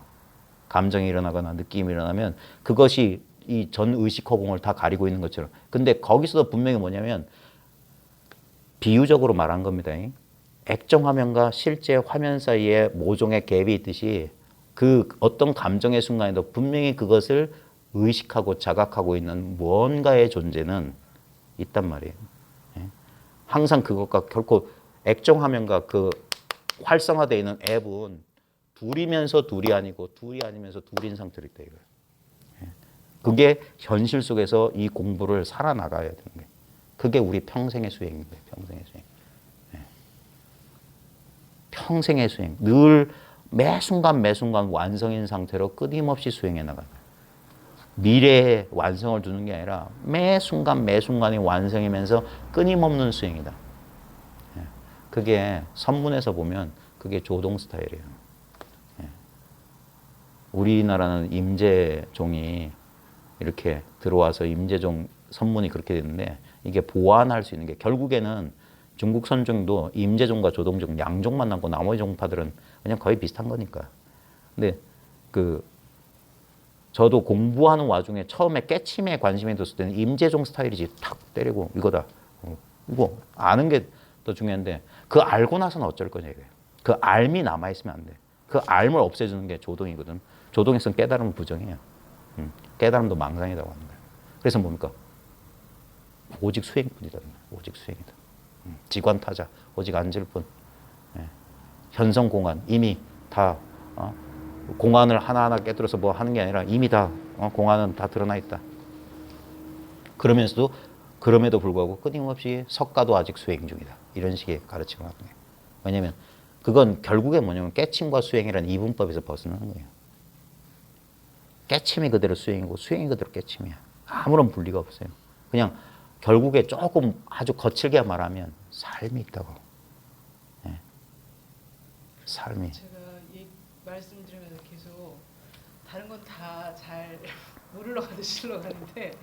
감정이 일어나거나 느낌이 일어나면 그것이 이 전 의식 허공을 다 가리고 있는 것처럼. 근데 거기서도 분명히 뭐냐면, 비유적으로 말한 겁니다. 액정 화면과 실제 화면 사이에 모종의 갭이 있듯이 그 어떤 감정의 순간에도 분명히 그것을 의식하고 자각하고 있는 무언가의 존재는 있단 말이에요. 항상 그것과 결코, 액정 화면과 그 활성화되어 있는 앱은 둘이면서 둘이 아니고 둘이 아니면서 둘인 상태로 있다 이거예요. 그게 현실 속에서 이 공부를 살아나가야 되는 거예요. 그게 우리 평생의 수행입니다. 평생의 수행. 평생의 수행. 늘 매 순간 매 순간 완성인 상태로 끊임없이 수행해 나가요. 미래에 완성을 두는 게 아니라 매 순간 매 순간이 완성이면서 끊임없는 수행이다. 그게 선문에서 보면 그게 조동 스타일이에요. 우리나라는 임재종이 이렇게 들어와서 임재종 선문이 그렇게 됐는데, 이게 보완할 수 있는 게, 결국에는 중국 선종도 임재종과 조동종 양종만 남고 나머지 종파들은 그냥 거의 비슷한 거니까. 근데 저도 공부하는 와중에 처음에 깨침에 관심이 뒀을 때는 임재종 스타일이지, 탁 때리고 이거다. 이거 아는 게 더 중요한데, 그 알고 나서는 어쩔 거냐 이거예요. 그 알미 남아있으면 안 돼. 그 알을 없애주는 게 조동이거든. 조동에서는 깨달음은 부정이에요. 깨달음도 망상이라고 하는 거예요. 그래서 뭡니까? 오직 수행뿐이다. 오직 수행이다. 지관타자, 오직 앉을 뿐. 현성공안, 이미 다 공안을 하나하나 깨뜨려서 뭐 하는 게 아니라 이미 다 공안은 다 드러나 있다. 그럼에도 불구하고 끊임없이 석가도 아직 수행 중이다. 이런 식의 가르침을 하는 거예요. 왜냐하면 그건 결국에 뭐냐면 깨침과 수행이라는 이분법에서 벗어나는 거예요. 깨침이 그대로 수행이고 수행이 그대로 깨침이야. 아무런 분리가 없어요. 그냥 결국에 조금 아주 거칠게 말하면 삶이 있다고. 네. 삶이. 제가 말씀드리면서 계속 다른 건 다 잘 물으러 가듯이 흘러가는데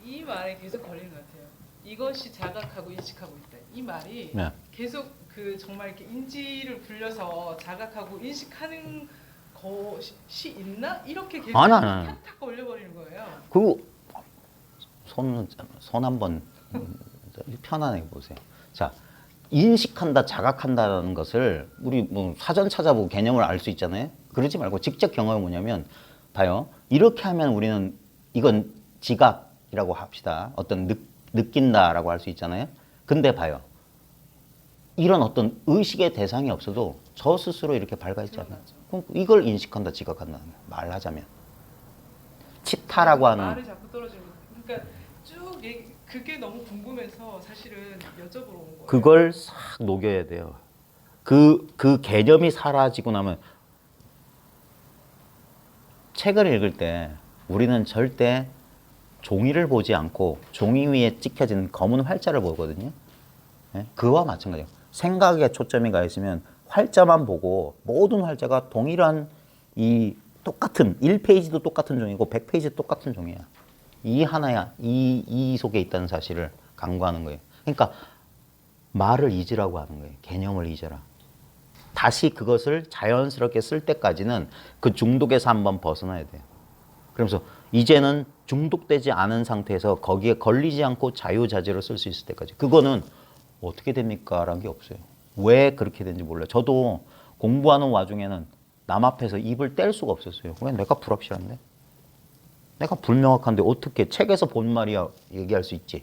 이 말에 계속 걸리는 것 같아요. 이것이 자각하고 인식하고 있다. 이 말이 네. 계속 정말 이렇게 인지를 불려서 자각하고 인식하는 것이 있나? 이렇게 계속 아니. 탁탁 걸려버리는 거예요. 그리고 손 한번 편안하게 보세요. 자, 인식한다, 자각한다는 것을 우리 뭐 사전 찾아보고 개념을 알 수 있잖아요. 그러지 말고 직접 경험이 뭐냐면 봐요. 이렇게 하면 우리는 이건 지각이라고 합시다. 어떤 느낀다라고 할 수 있잖아요. 근데 봐요. 이런 어떤 의식의 대상이 없어도 저 스스로 이렇게 발가있잖아요. 그럼 이걸 인식한다, 지각한다 말하자면 치타라고 하는 말이 자꾸 떨어지는. 그러니까 쭉 그게 너무 궁금해서 사실은 여쭤보러 온 거예요. 그걸 싹 녹여야 돼요. 그 개념이 사라지고 나면 책을 읽을 때 우리는 절대 종이를 보지 않고 종이 위에 찍혀진 검은 활자를 보거든요. 예? 그와 마찬가지예요. 생각에 초점이 가 있으면 활자만 보고 모든 활자가 동일한 이 똑같은 1페이지도 똑같은 종이고 100페이지도 똑같은 종이야. 이 하나야. 이 속에 있다는 사실을 강구하는 거예요. 그러니까 말을 잊으라고 하는 거예요. 개념을 잊어라. 다시 그것을 자연스럽게 쓸 때까지는 그 중독에서 한번 벗어나야 돼요. 그러면서 이제는 중독되지 않은 상태에서 거기에 걸리지 않고 자유자재로 쓸 수 있을 때까지. 그거는 어떻게 됩니까? 라는 게 없어요. 왜 그렇게 되는지 몰라요. 저도 공부하는 와중에는 남 앞에서 입을 뗄 수가 없었어요. 왜? 내가 불확실한데? 내가 불명확한데 어떻게 책에서 본 말이야 얘기할 수 있지.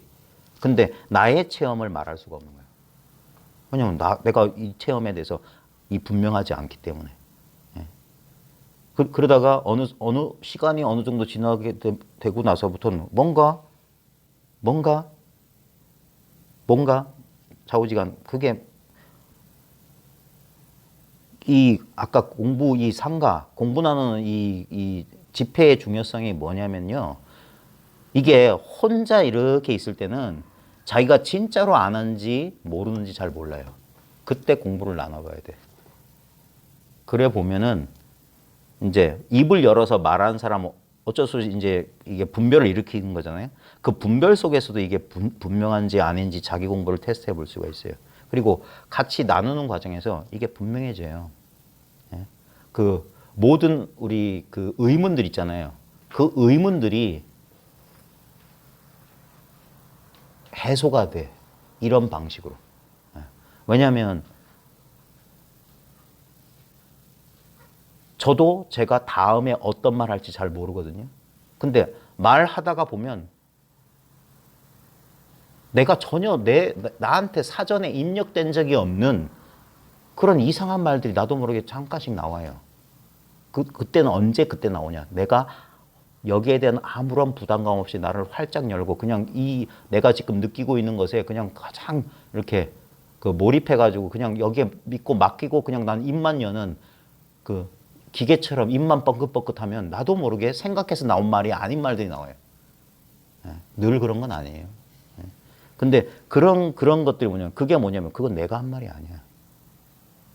근데 나의 체험을 말할 수가 없는 거예요. 왜냐면 내가 이 체험에 대해서 이 분명하지 않기 때문에. 예. 그러다가 어느 시간이 어느 정도 지나게 되고 나서부터는 뭔가 좌우지간 그게 이 아까 이 상가 공부하는 이 집회의 중요성이 뭐냐면요. 이게 혼자 이렇게 있을 때는 자기가 진짜로 아는지 모르는지 잘 몰라요. 그때 공부를 나눠봐야 돼. 그래 보면은 이제 입을 열어서 말하는 사람은 어쩔 수 없이 이제 이게 분별을 일으키는 거잖아요. 그 분별 속에서도 이게 분명한지 아닌지 자기 공부를 테스트해 볼 수가 있어요. 그리고 같이 나누는 과정에서 이게 분명해져요. 예? 그 모든 우리 그 의문들 있잖아요. 그 의문들이 해소가 돼. 이런 방식으로. 예. 왜냐하면 저도 제가 다음에 어떤 말 할지 잘 모르거든요. 근데 말하다가 보면 내가 전혀 나한테 사전에 입력된 적이 없는 그런 이상한 말들이 나도 모르게 잠깐씩 나와요. 그때는 언제 그때 나오냐. 내가 여기에 대한 아무런 부담감 없이 나를 활짝 열고 그냥 내가 지금 느끼고 있는 것에 그냥 가장 이렇게 그 몰입해가지고 그냥 여기에 믿고 맡기고 그냥 난 입만 여는 그 기계처럼 입만 뻥긋뻥긋하면 나도 모르게 생각해서 나온 말이 아닌 말들이 나와요. 늘 그런 건 아니에요. 근데 그런 것들이 뭐냐면 그건 내가 한 말이 아니야.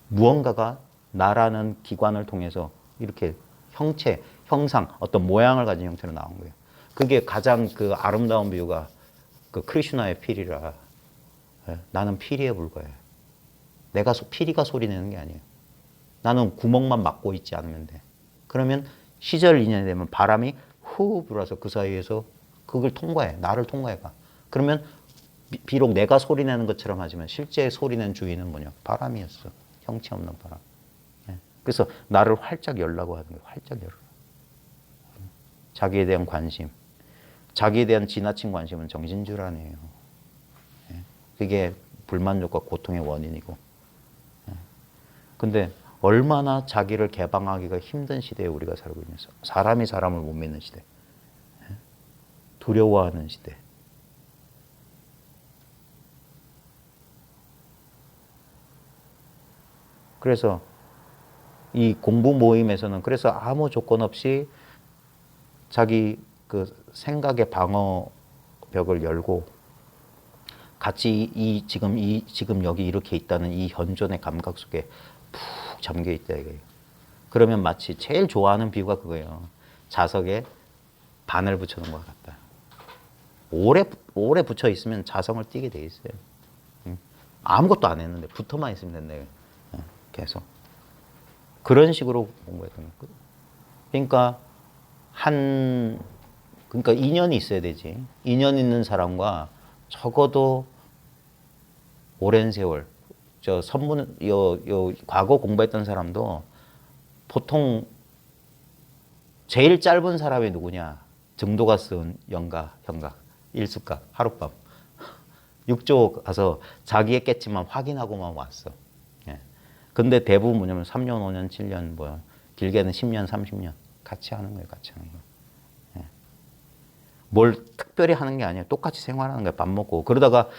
무언가가 나라는 기관을 통해서 이렇게 형상, 어떤 모양을 가진 형태로 나온 거예요. 그게 가장 그 아름다운 비유가 그 크리슈나의 피리라. 나는 피리에 불과해. 피리가 소리 내는 게 아니에요. 나는 구멍만 막고 있지 않으면 돼. 그러면 시절 인연이 되면 바람이 후 불어서 그 사이에서 그걸 통과해. 나를 통과해가. 그러면 비록 내가 소리 내는 것처럼 하지만 실제 소리 내는 주인은 뭐냐? 바람이었어. 형체 없는 바람. 그래서 나를 활짝 열라고 하는 거예요. 활짝 열어. 자기에 대한 관심. 자기에 대한 지나친 관심은 정신질환이에요. 그게 불만족과 고통의 원인이고. 근데 얼마나 자기를 개방하기가 힘든 시대에 우리가 살고 있는 사람이 사람을 못 믿는 시대. 두려워하는 시대. 그래서 이 공부 모임에서는 그래서 아무 조건 없이 자기 그 생각의 방어벽을 열고 같이 지금 여기 이렇게 있다는 이 현존의 감각 속에 푹 잠겨 있다 이거예요. 그러면 마치 제일 좋아하는 비유가 그거예요. 자석에 바늘 붙여놓은 것 같다. 오래 붙여 있으면 자성을 띠게 돼 있어요. 아무것도 안 했는데 붙어만 있으면 된다. 계속 그런 식으로 공부했던 거예요. 그러니까 그러니까 인연이 있어야 되지. 인연 있는 사람과 적어도 오랜 세월, 과거 공부했던 사람도 보통 제일 짧은 사람이 누구냐? 정도가 쓴 연가, 현가, 일숙각, 하룻밤. 6조 가서 자기 했겠지만 확인하고만 왔어. 예. 근데 대부분 뭐냐면 3년, 5년, 7년, 뭐 길게는 10년, 30년 같이 하는 거예요. 같이 하는 거예요. 예. 뭘 특별히 하는 게 아니에요. 똑같이 생활하는 거예요. 밥 먹고. 그러다가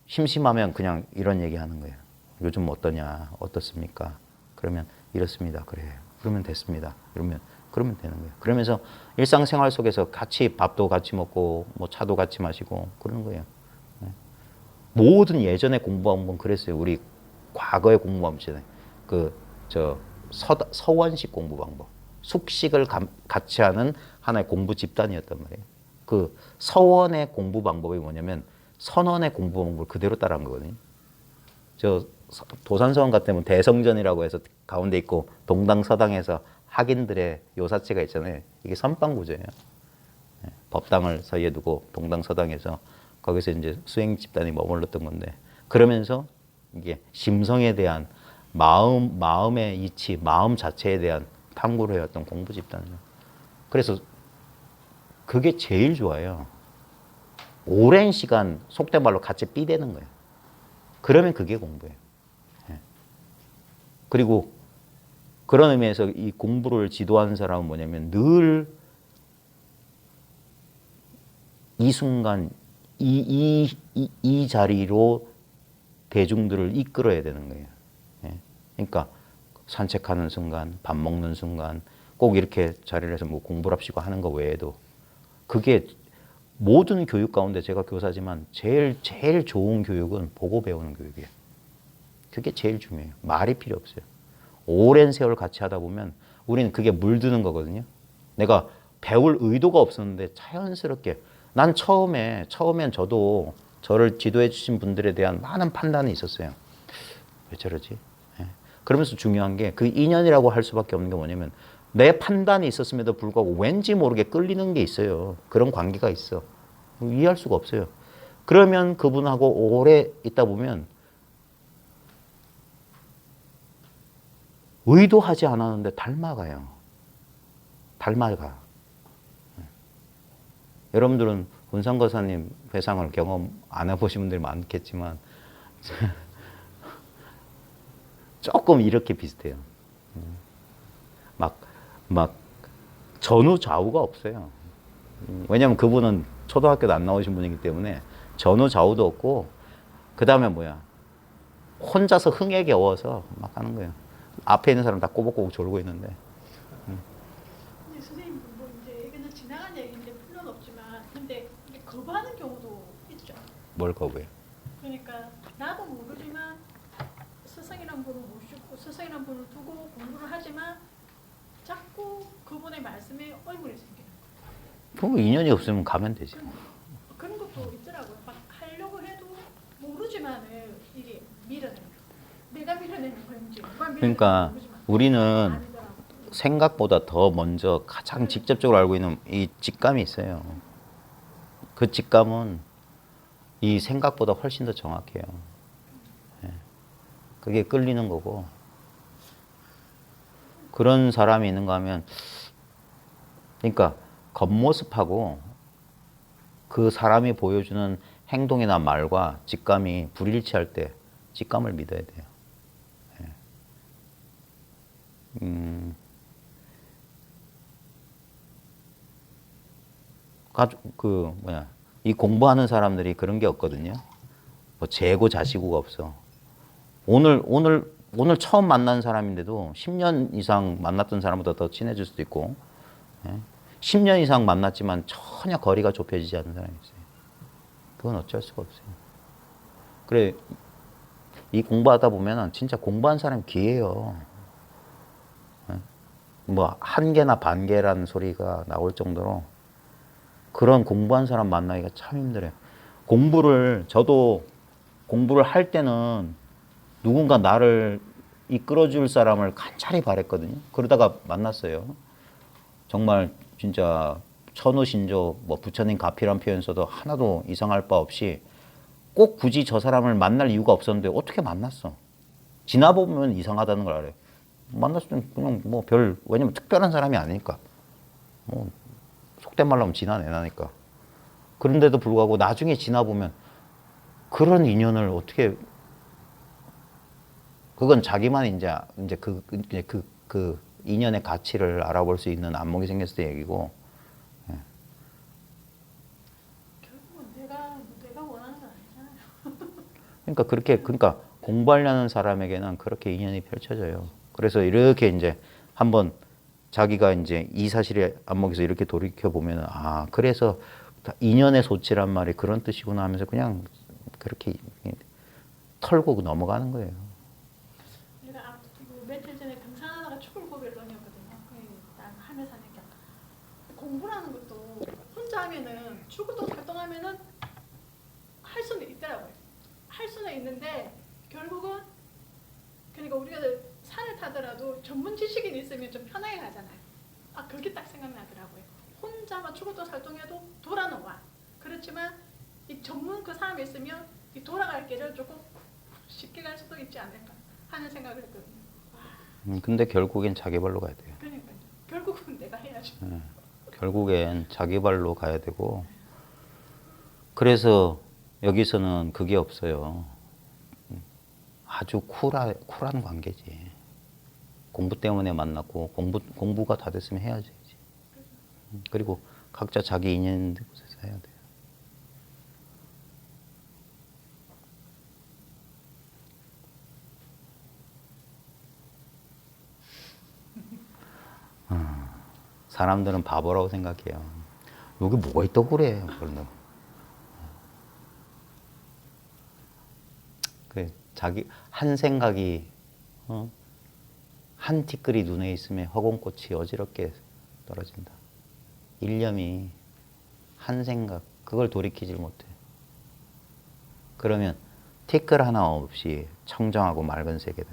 심심하면 그냥 이런 얘기 하는 거예요. 요즘 어떠냐? 어떻습니까? 그러면 이렇습니다. 그래요. 그러면 됐습니다. 그러면 되는 거예요. 그러면서 일상생활 속에서 같이 밥도 같이 먹고 뭐 차도 같이 마시고 그러는 거예요. 예. 모든 예전에 공부한 건 그랬어요. 우리 과거에 공부하면 서원식 공부 방법. 숙식을 같이 하는 하나의 공부 집단이었단 말이에요. 그 서원의 공부 방법이 뭐냐면 선원의 공부 방법을 그대로 따라한 거거든요. 도산서원 같으면 대성전이라고 해서 가운데 있고 동당서당에서 학인들의 요사체가 있잖아요. 이게 선방구조예요. 예, 법당을 사이에 두고 동당서당에서 거기서 이제 수행 집단이 머물렀던 건데 그러면서 이게 심성에 대한 마음의 이치, 마음 자체에 대한 탐구를 해왔던 공부 집단이에요. 그래서 그게 제일 좋아요. 오랜 시간 속된 말로 같이 삐대는 거예요. 그러면 그게 공부예요. 예. 그리고 그런 의미에서 이 공부를 지도하는 사람은 뭐냐면 늘 이 순간 이 자리로 대중들을 이끌어야 되는 거예요. 예. 그러니까 산책하는 순간, 밥 먹는 순간 꼭 이렇게 자리를 해서 뭐 공부를 합시고 하는 거 외에도 그게 모든 교육 가운데 제가 교사지만 제일 좋은 교육은 보고 배우는 교육이에요. 그게 제일 중요해요. 말이 필요 없어요. 오랜 세월 같이 하다 보면 우리는 그게 물드는 거거든요. 내가 배울 의도가 없었는데 자연스럽게 난 처음엔 저도 저를 지도해 주신 분들에 대한 많은 판단이 있었어요. 왜 저러지? 예. 그러면서 중요한 게 그 인연이라고 할 수밖에 없는 게 뭐냐면 내 판단이 있었음에도 불구하고 왠지 모르게 끌리는 게 있어요. 그런 관계가 있어. 이해할 수가 없어요. 그러면 그분하고 오래 있다 보면 의도하지 않았는데 닮아가요. 닮아가. 여러분들은 운상거사님 회상을 경험 안 해보신 분들이 많겠지만 조금 이렇게 비슷해요. 막 전후 좌우가 없어요. 왜냐하면 그분은 초등학교도 안 나오신 분이기 때문에 전후 좌우도 없고 그 다음에 뭐야 혼자서 흥에 겨워서 막 하는 거예요. 앞에 있는 사람 다 꼬박꼬박 졸고 있는데. 근데 선생님 뭐 이제 이거는 지나간 얘기인데 필요는 없지만 근데 이게 거부하는 경우도 있죠. 뭘 거부해요? 그러니까 나도 모르지만 스승이란 분을 모시고 스승이란 분을 두고 공부를 하지만 자꾸 그분의 말씀에 얼굴이 생기는 거예요. 그 인연이 없으면 가면 되지. 그런 것도 있더라고요. 막 하려고 해도 모르지만은 이게 밀어내는 거. 내가 밀어내는 건지 누가 밀어내는 그러니까 건지 모르지만 우리는 아니더라고요. 생각보다 더 먼저 가장 직접적으로 알고 있는 이 직감이 있어요. 그 직감은 이 생각보다 훨씬 더 정확해요. 예. 그게 끌리는 거고. 그런 사람이 있는가 하면, 그러니까 겉모습하고 그 사람이 보여주는 행동이나 말과 직감이 불일치할 때 직감을 믿어야 돼요. 이 공부하는 사람들이 그런 게 없거든요. 뭐 재고 자시고가 없어. 오늘 처음 만난 사람인데도 10년 이상 만났던 사람보다 더 친해질 수도 있고, 10년 이상 만났지만 전혀 거리가 좁혀지지 않는 사람이 있어요. 그건 어쩔 수가 없어요. 그래, 이 공부하다 보면은 진짜 공부한 사람이 귀해요. 뭐 한 개나 반 개라는 소리가 나올 정도로 그런 공부한 사람 만나기가 참 힘들어요. 저도 공부를 할 때는 누군가 나를 이끌어줄 사람을 간절히 바랬거든요. 그러다가 만났어요. 정말 진짜 천우신조 뭐 부처님 가피란 표현 써도 하나도 이상할 바 없이 꼭 굳이 저 사람을 만날 이유가 없었는데 어떻게 만났어? 지나보면 이상하다는 걸 알아요. 만났을 땐 그냥 뭐 왜냐면 특별한 사람이 아니니까. 뭐 속된 말로 하면 지나내나니까. 그런데도 불구하고 나중에 지나보면 그런 인연을 어떻게 그건 자기만 이제 그 인연의 가치를 알아볼 수 있는 안목이 생겼을 때 얘기고. 결국은 내가 원하는 건 아니잖아요. 그러니까 공부하려는 사람에게는 그렇게 인연이 펼쳐져요. 그래서 이렇게 이제 한번 자기가 이제 이 사실의 안목에서 이렇게 돌이켜 보면 아 그래서 인연의 소치란 말이 그런 뜻이구나 하면서 그냥 그렇게 털고 넘어가는 거예요. 내가 며칠 전에 등산하다가 출골별론이었거든요. 난 하면서 하는 게 공부라는 것도 혼자 하면은 죽어도 활동하면은 할 수는 있더라고요. 할 수는 있는데 결국은 그러니까 우리가 산을 타더라도 전문 지식인 있으면 좀 편하게 가잖아요. 아 그게 딱 생각나더라고요. 혼자만 죽어도 활동해도 돌아는 와. 그렇지만 이 전문 그 사람이 있으면 이 돌아갈 길을 조금 쉽게 갈 수도 있지 않을까 하는 생각을 했거든요. 근데 결국엔 자기 발로 가야 돼요. 그러니까요. 결국은 내가 해야죠. 결국엔 자기 발로 가야 되고 그래서 여기서는 그게 없어요. 아주 쿨한 관계지. 공부 때문에 만났고 공부가 다 됐으면 헤어져야지. 그리고 각자 자기 인연 있는 곳에서 해야 돼요. 사람들은 바보라고 생각해요. 여기 뭐가 있다고 그래. 그 자기 한 생각이 한 티끌이 눈에 있으면 허공꽃이 어지럽게 떨어진다. 일념이 한 생각 그걸 돌이키질 못해. 그러면 티끌 하나 없이 청정하고 맑은 세계다.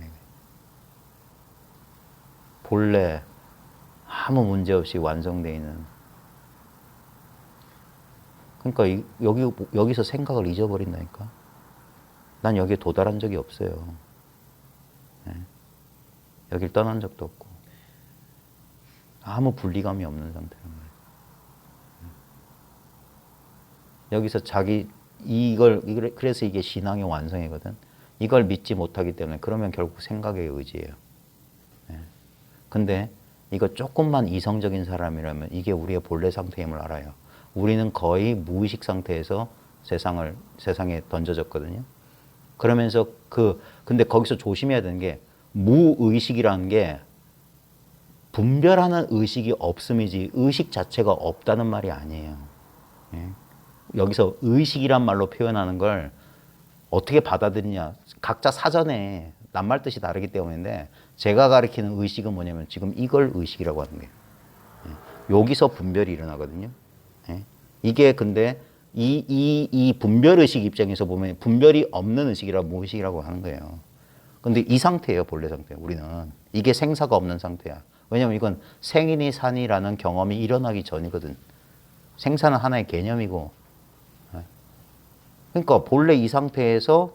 본래 아무 문제 없이 완성되어 있는. 그러니까 여기서 생각을 잊어버린다니까. 난 여기에 도달한 적이 없어요. 네. 여길 떠난 적도 없고 아무 분리감이 없는 상태란 말이에요. 여기서 그래서 이게 신앙의 완성이거든. 이걸 믿지 못하기 때문에 그러면 결국 생각의 의지예요. 네. 근데 이거 조금만 이성적인 사람이라면 이게 우리의 본래 상태임을 알아요. 우리는 거의 무의식 상태에서 세상에 던져졌거든요. 그러면서 근데 거기서 조심해야 되는 게 무의식이라는 게 분별하는 의식이 없음이지 의식 자체가 없다는 말이 아니에요. 예? 여기서 의식이란 말로 표현하는 걸 어떻게 받아들이냐. 각자 사전에 낱말 뜻이 다르기 때문인데 제가 가리키는 의식은 뭐냐면 지금 이걸 의식이라고 하는 거예요. 예? 여기서 분별이 일어나거든요. 예? 이게 근데 이 분별의식 입장에서 보면 분별이 없는 의식이라 무의식이라고 하는 거예요. 근데 이 상태예요, 본래 상태. 우리는. 이게 생사가 없는 상태야. 왜냐면 이건 생이니 산이라는 경험이 일어나기 전이거든. 생사는 하나의 개념이고. 그러니까 본래 이 상태에서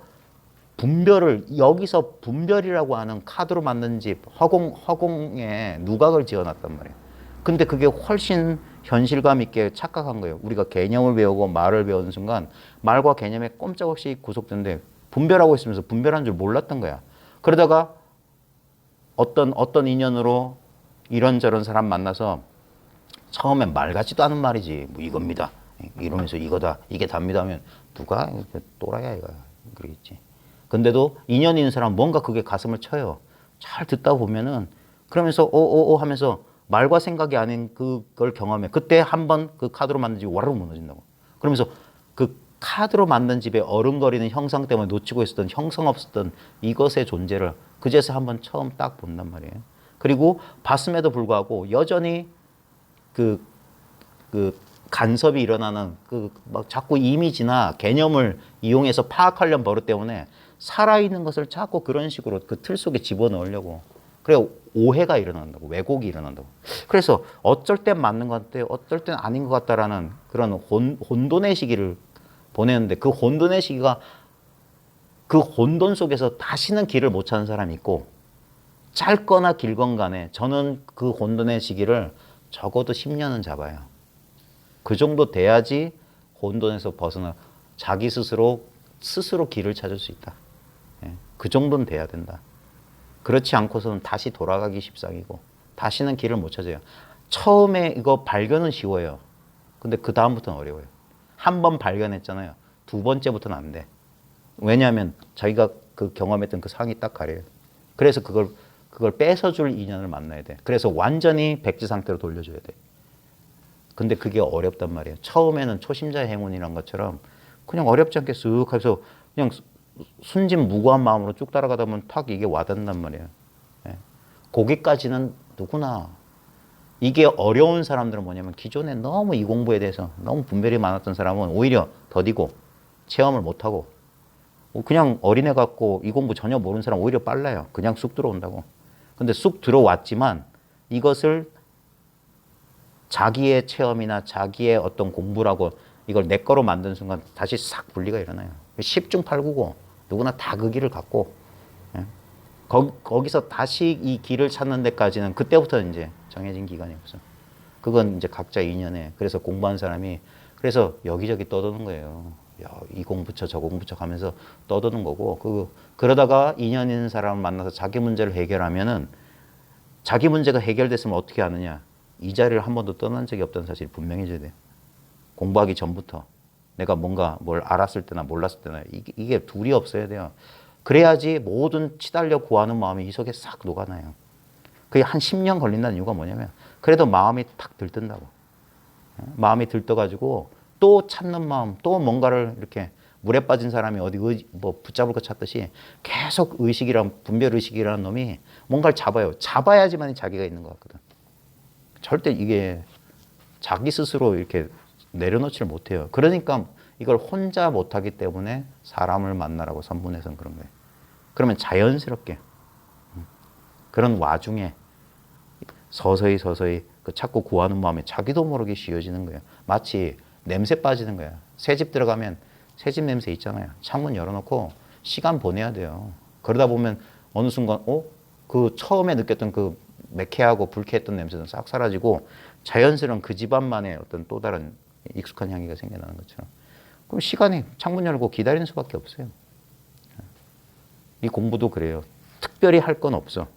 여기서 분별이라고 하는 카드로 만든 집, 허공에 누각을 지어놨단 말이에요. 근데 그게 훨씬 현실감 있게 착각한 거예요. 우리가 개념을 배우고 말을 배우는 순간 말과 개념에 꼼짝없이 구속되는데 분별하고 있으면서 분별한 줄 몰랐던 거야. 그러다가 어떤 인연으로 이런저런 사람 만나서 처음엔 말 같지도 않은 말이지. 뭐 이겁니다. 이러면서 이거다. 이게 답니다 하면 누가 또라이야 이거 그러겠지. 근데도 인연 있는 사람 뭔가 그게 가슴을 쳐요. 잘 듣다 보면은 그러면서 오오오 하면서 말과 생각이 아닌 그걸 경험해. 그때 한번 그 카드로 만든 집이 와르르 무너진다고. 그러면서 그 카드로 만든 집의 어른거리는 형상 때문에 놓치고 있었던 형성 없었던 이것의 존재를 그제서 한번 처음 딱 본단 말이에요. 그리고 봤음에도 불구하고 여전히 그 간섭이 일어나는 막 자꾸 이미지나 개념을 이용해서 파악하려는 버릇 때문에 살아있는 것을 자꾸 그런 식으로 그 틀 속에 집어넣으려고. 그래 오해가 일어난다고, 왜곡이 일어난다고. 그래서 어쩔 땐 맞는 것 같아, 어쩔 땐 아닌 것 같다라는 그런 혼돈의 시기를 보내는데 그 혼돈의 시기가 그 혼돈 속에서 다시는 길을 못 찾는 사람이 있고 짧거나 길건 간에 저는 그 혼돈의 시기를 적어도 10년은 잡아요. 그 정도 돼야지 혼돈에서 벗어나 자기 스스로 길을 찾을 수 있다. 예, 그 정도는 돼야 된다. 그렇지 않고서는 다시 돌아가기 십상이고 다시는 길을 못 찾아요. 처음에 이거 발견은 쉬워요. 근데 그 다음부터는 어려워요. 한 번 발견했잖아요. 두 번째부터는 안 돼. 왜냐하면 자기가 그 경험했던 그 상이 딱 가려요. 그래서 그걸 뺏어줄 인연을 만나야 돼. 그래서 완전히 백지 상태로 돌려줘야 돼. 근데 그게 어렵단 말이에요. 처음에는 초심자의 행운이란 것처럼 그냥 어렵지 않게 쓱 해서 그냥 순진 무구한 마음으로 쭉 따라가다 보면 탁 이게 와닿는단 말이에요. 예. 거기까지는 누구나. 이게 어려운 사람들은 뭐냐면 기존에 너무 이 공부에 대해서 너무 분별이 많았던 사람은 오히려 더디고 체험을 못하고 그냥 어린애 같고 이 공부 전혀 모르는 사람 오히려 빨라요. 그냥 쑥 들어온다고. 근데 쑥 들어왔지만 이것을 자기의 체험이나 자기의 어떤 공부라고 이걸 내 거로 만든 순간 다시 싹 분리가 일어나요. 10중 8구고 누구나 다 그 길을 갖고 예. 거기서 다시 이 길을 찾는 데까지는 그때부터 이제 정해진 기간이 없어. 그건 이제 각자 인연에. 그래서 공부한 사람이 그래서 여기저기 떠도는 거예요. 야, 이 공부처 저 공부처 가면서 떠도는 거고 그러다가 인연 있는 사람을 만나서 자기 문제를 해결하면은 자기 문제가 해결됐으면 어떻게 하느냐. 이 자리를 한 번도 떠난 적이 없다는 사실이 분명해져야 돼요. 공부하기 전부터 내가 뭔가 뭘 알았을 때나 몰랐을 때나 이게 둘이 없어야 돼요. 그래야지 모든 치달려 구하는 마음이 이 속에 싹 녹아나요. 그게 한 10년 걸린다는 이유가 뭐냐면 그래도 마음이 탁 들뜬다고. 마음이 들떠가지고 또 찾는 마음, 또 뭔가를 이렇게 물에 빠진 사람이 어디 뭐 붙잡을 거 찾듯이 계속 분별 의식이라는 놈이 뭔가를 잡아요. 잡아야지만 자기가 있는 것 같거든. 절대 이게 자기 스스로 이렇게 내려놓지를 못해요. 그러니까 이걸 혼자 못하기 때문에 사람을 만나라고 선문에서는 그런 거예요. 그러면 자연스럽게 그런 와중에 서서히 그 찾고 구하는 마음에 자기도 모르게 쉬워지는 거예요. 마치 냄새 빠지는 거야. 새집 들어가면 새집 냄새 있잖아요. 창문 열어놓고 시간 보내야 돼요. 그러다 보면 어느 순간 그 처음에 느꼈던 그 매캐하고 불쾌했던 냄새는 싹 사라지고 자연스러운 그 집안만의 어떤 또 다른 익숙한 향기가 생겨나는 것처럼. 그럼 시간이 창문 열고 기다리는 수밖에 없어요. 이 공부도 그래요. 특별히 할 건 없어.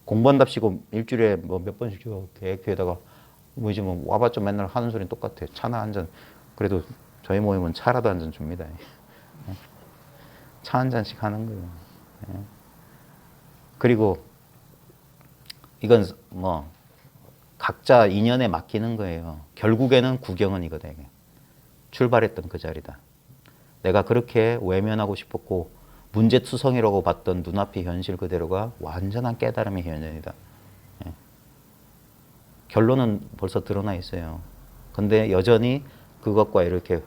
공부한답시고 일주일에 뭐 몇 번씩 계획표에다가 뭐 이제 뭐 와봤자 맨날 하는 소리는 똑같아. 차나 한 잔. 그래도 저희 모임은 차라도 한 잔 줍니다. 차 한 잔씩 하는 거예요. 그리고 이건 뭐 각자 인연에 맡기는 거예요. 결국에는 구경은 이거다. 이게. 출발했던 그 자리다. 내가 그렇게 외면하고 싶었고 문제투성이라고 봤던 눈앞의 현실 그대로가 완전한 깨달음의 현현이다. 예. 결론은 벌써 드러나 있어요. 근데 여전히 그것과 이렇게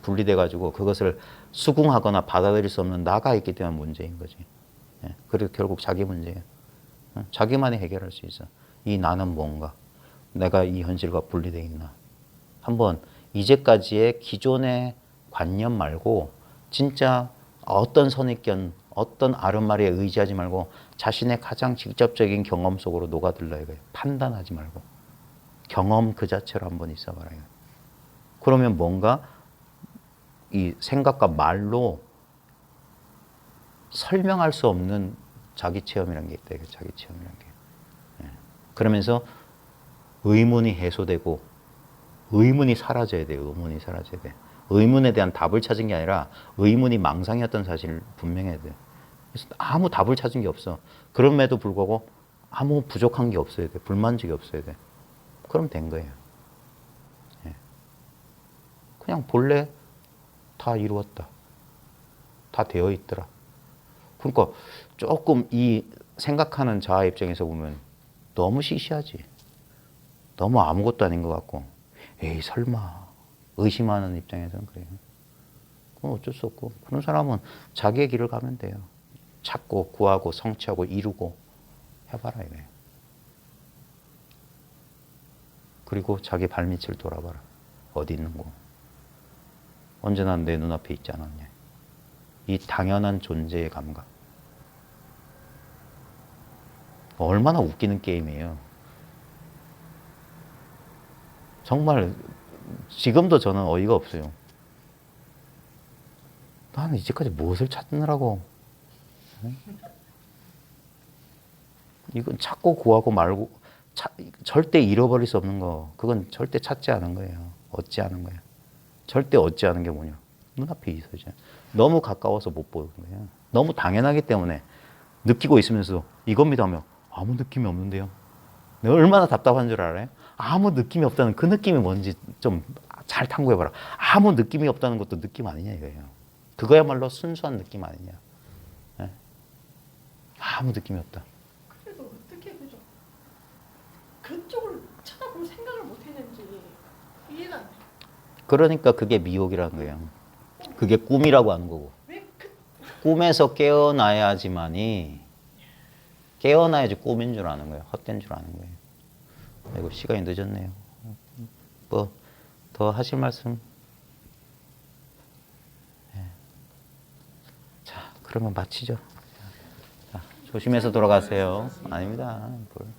분리돼 가지고 그것을 수긍하거나 받아들일 수 없는 나가 있기 때문에 문제인 거지. 예. 그리고 결국 자기 문제예요. 자기만이 해결할 수 있어. 이 나는 뭔가? 내가 이 현실과 분리되어 있나? 한번 이제까지의 기존의 관념 말고 진짜 어떤 선입견, 어떤 아른말에 의지하지 말고 자신의 가장 직접적인 경험 속으로 녹아들러야 해요. 판단하지 말고. 경험 그 자체로 한번 있어봐라. 그러면 뭔가 이 생각과 말로 설명할 수 없는 자기 체험이라는 게 있다. 자기 체험이라는 게. 그러면서 의문이 해소되고 의문이 사라져야 돼요. 의문이 사라져야 돼. 의문에 대한 답을 찾은 게 아니라 의문이 망상이었던 사실을 분명해야 돼요. 그래서 아무 답을 찾은 게 없어. 그럼에도 불구하고 아무 부족한 게 없어야 돼. 불만족이 없어야 돼. 그럼 된 거예요. 그냥 본래 다 이루었다. 다 되어 있더라. 그러니까 조금 이 생각하는 자아 입장에서 보면 너무 시시하지. 너무 아무것도 아닌 것 같고 에이 설마 의심하는 입장에서는 그래요. 그건 어쩔 수 없고 그런 사람은 자기의 길을 가면 돼요. 찾고 구하고 성취하고 이루고 해봐라 이거예요. 그리고 자기 발밑을 돌아봐라. 어디 있는 거. 언제나 내 눈앞에 있지 않았냐. 이 당연한 존재의 감각. 얼마나 웃기는 게임이에요. 정말 지금도 저는 어이가 없어요. 나는 이제까지 무엇을 찾느라고. 응? 이건 찾고 구하고 말고 절대 잃어버릴 수 없는 거. 그건 절대 찾지 않은 거예요. 얻지 않은 거예요. 절대 얻지 않은 게 뭐냐. 눈앞에 있어야죠. 너무 가까워서 못 보는 거예요. 너무 당연하기 때문에 느끼고 있으면서 이겁니다 하면 아무 느낌이 없는데요. 내가 얼마나 답답한 줄 알아요? 아무 느낌이 없다는 그 느낌이 뭔지 좀 잘 탐구해봐라. 아무 느낌이 없다는 것도 느낌 아니냐 이거예요. 그거야말로 순수한 느낌 아니냐. 네? 아무 느낌이 없다. 그래도 어떻게 그죠? 그쪽을 쳐다볼 생각을 못 했는지 이해가 안 돼. 그러니까 그게 미혹이라는 거예요. 그게 꿈이라고 하는 거고. 왜 그, 꿈에서 깨어나야지만이 깨어나야지 꿈인 줄 아는 거예요. 헛된 줄 아는 거예요. 아이고 시간이 늦었네요. 뭐 더 하실 말씀? 네. 자 그러면 마치죠. 자, 조심해서 돌아가세요. 아닙니다. 뭘.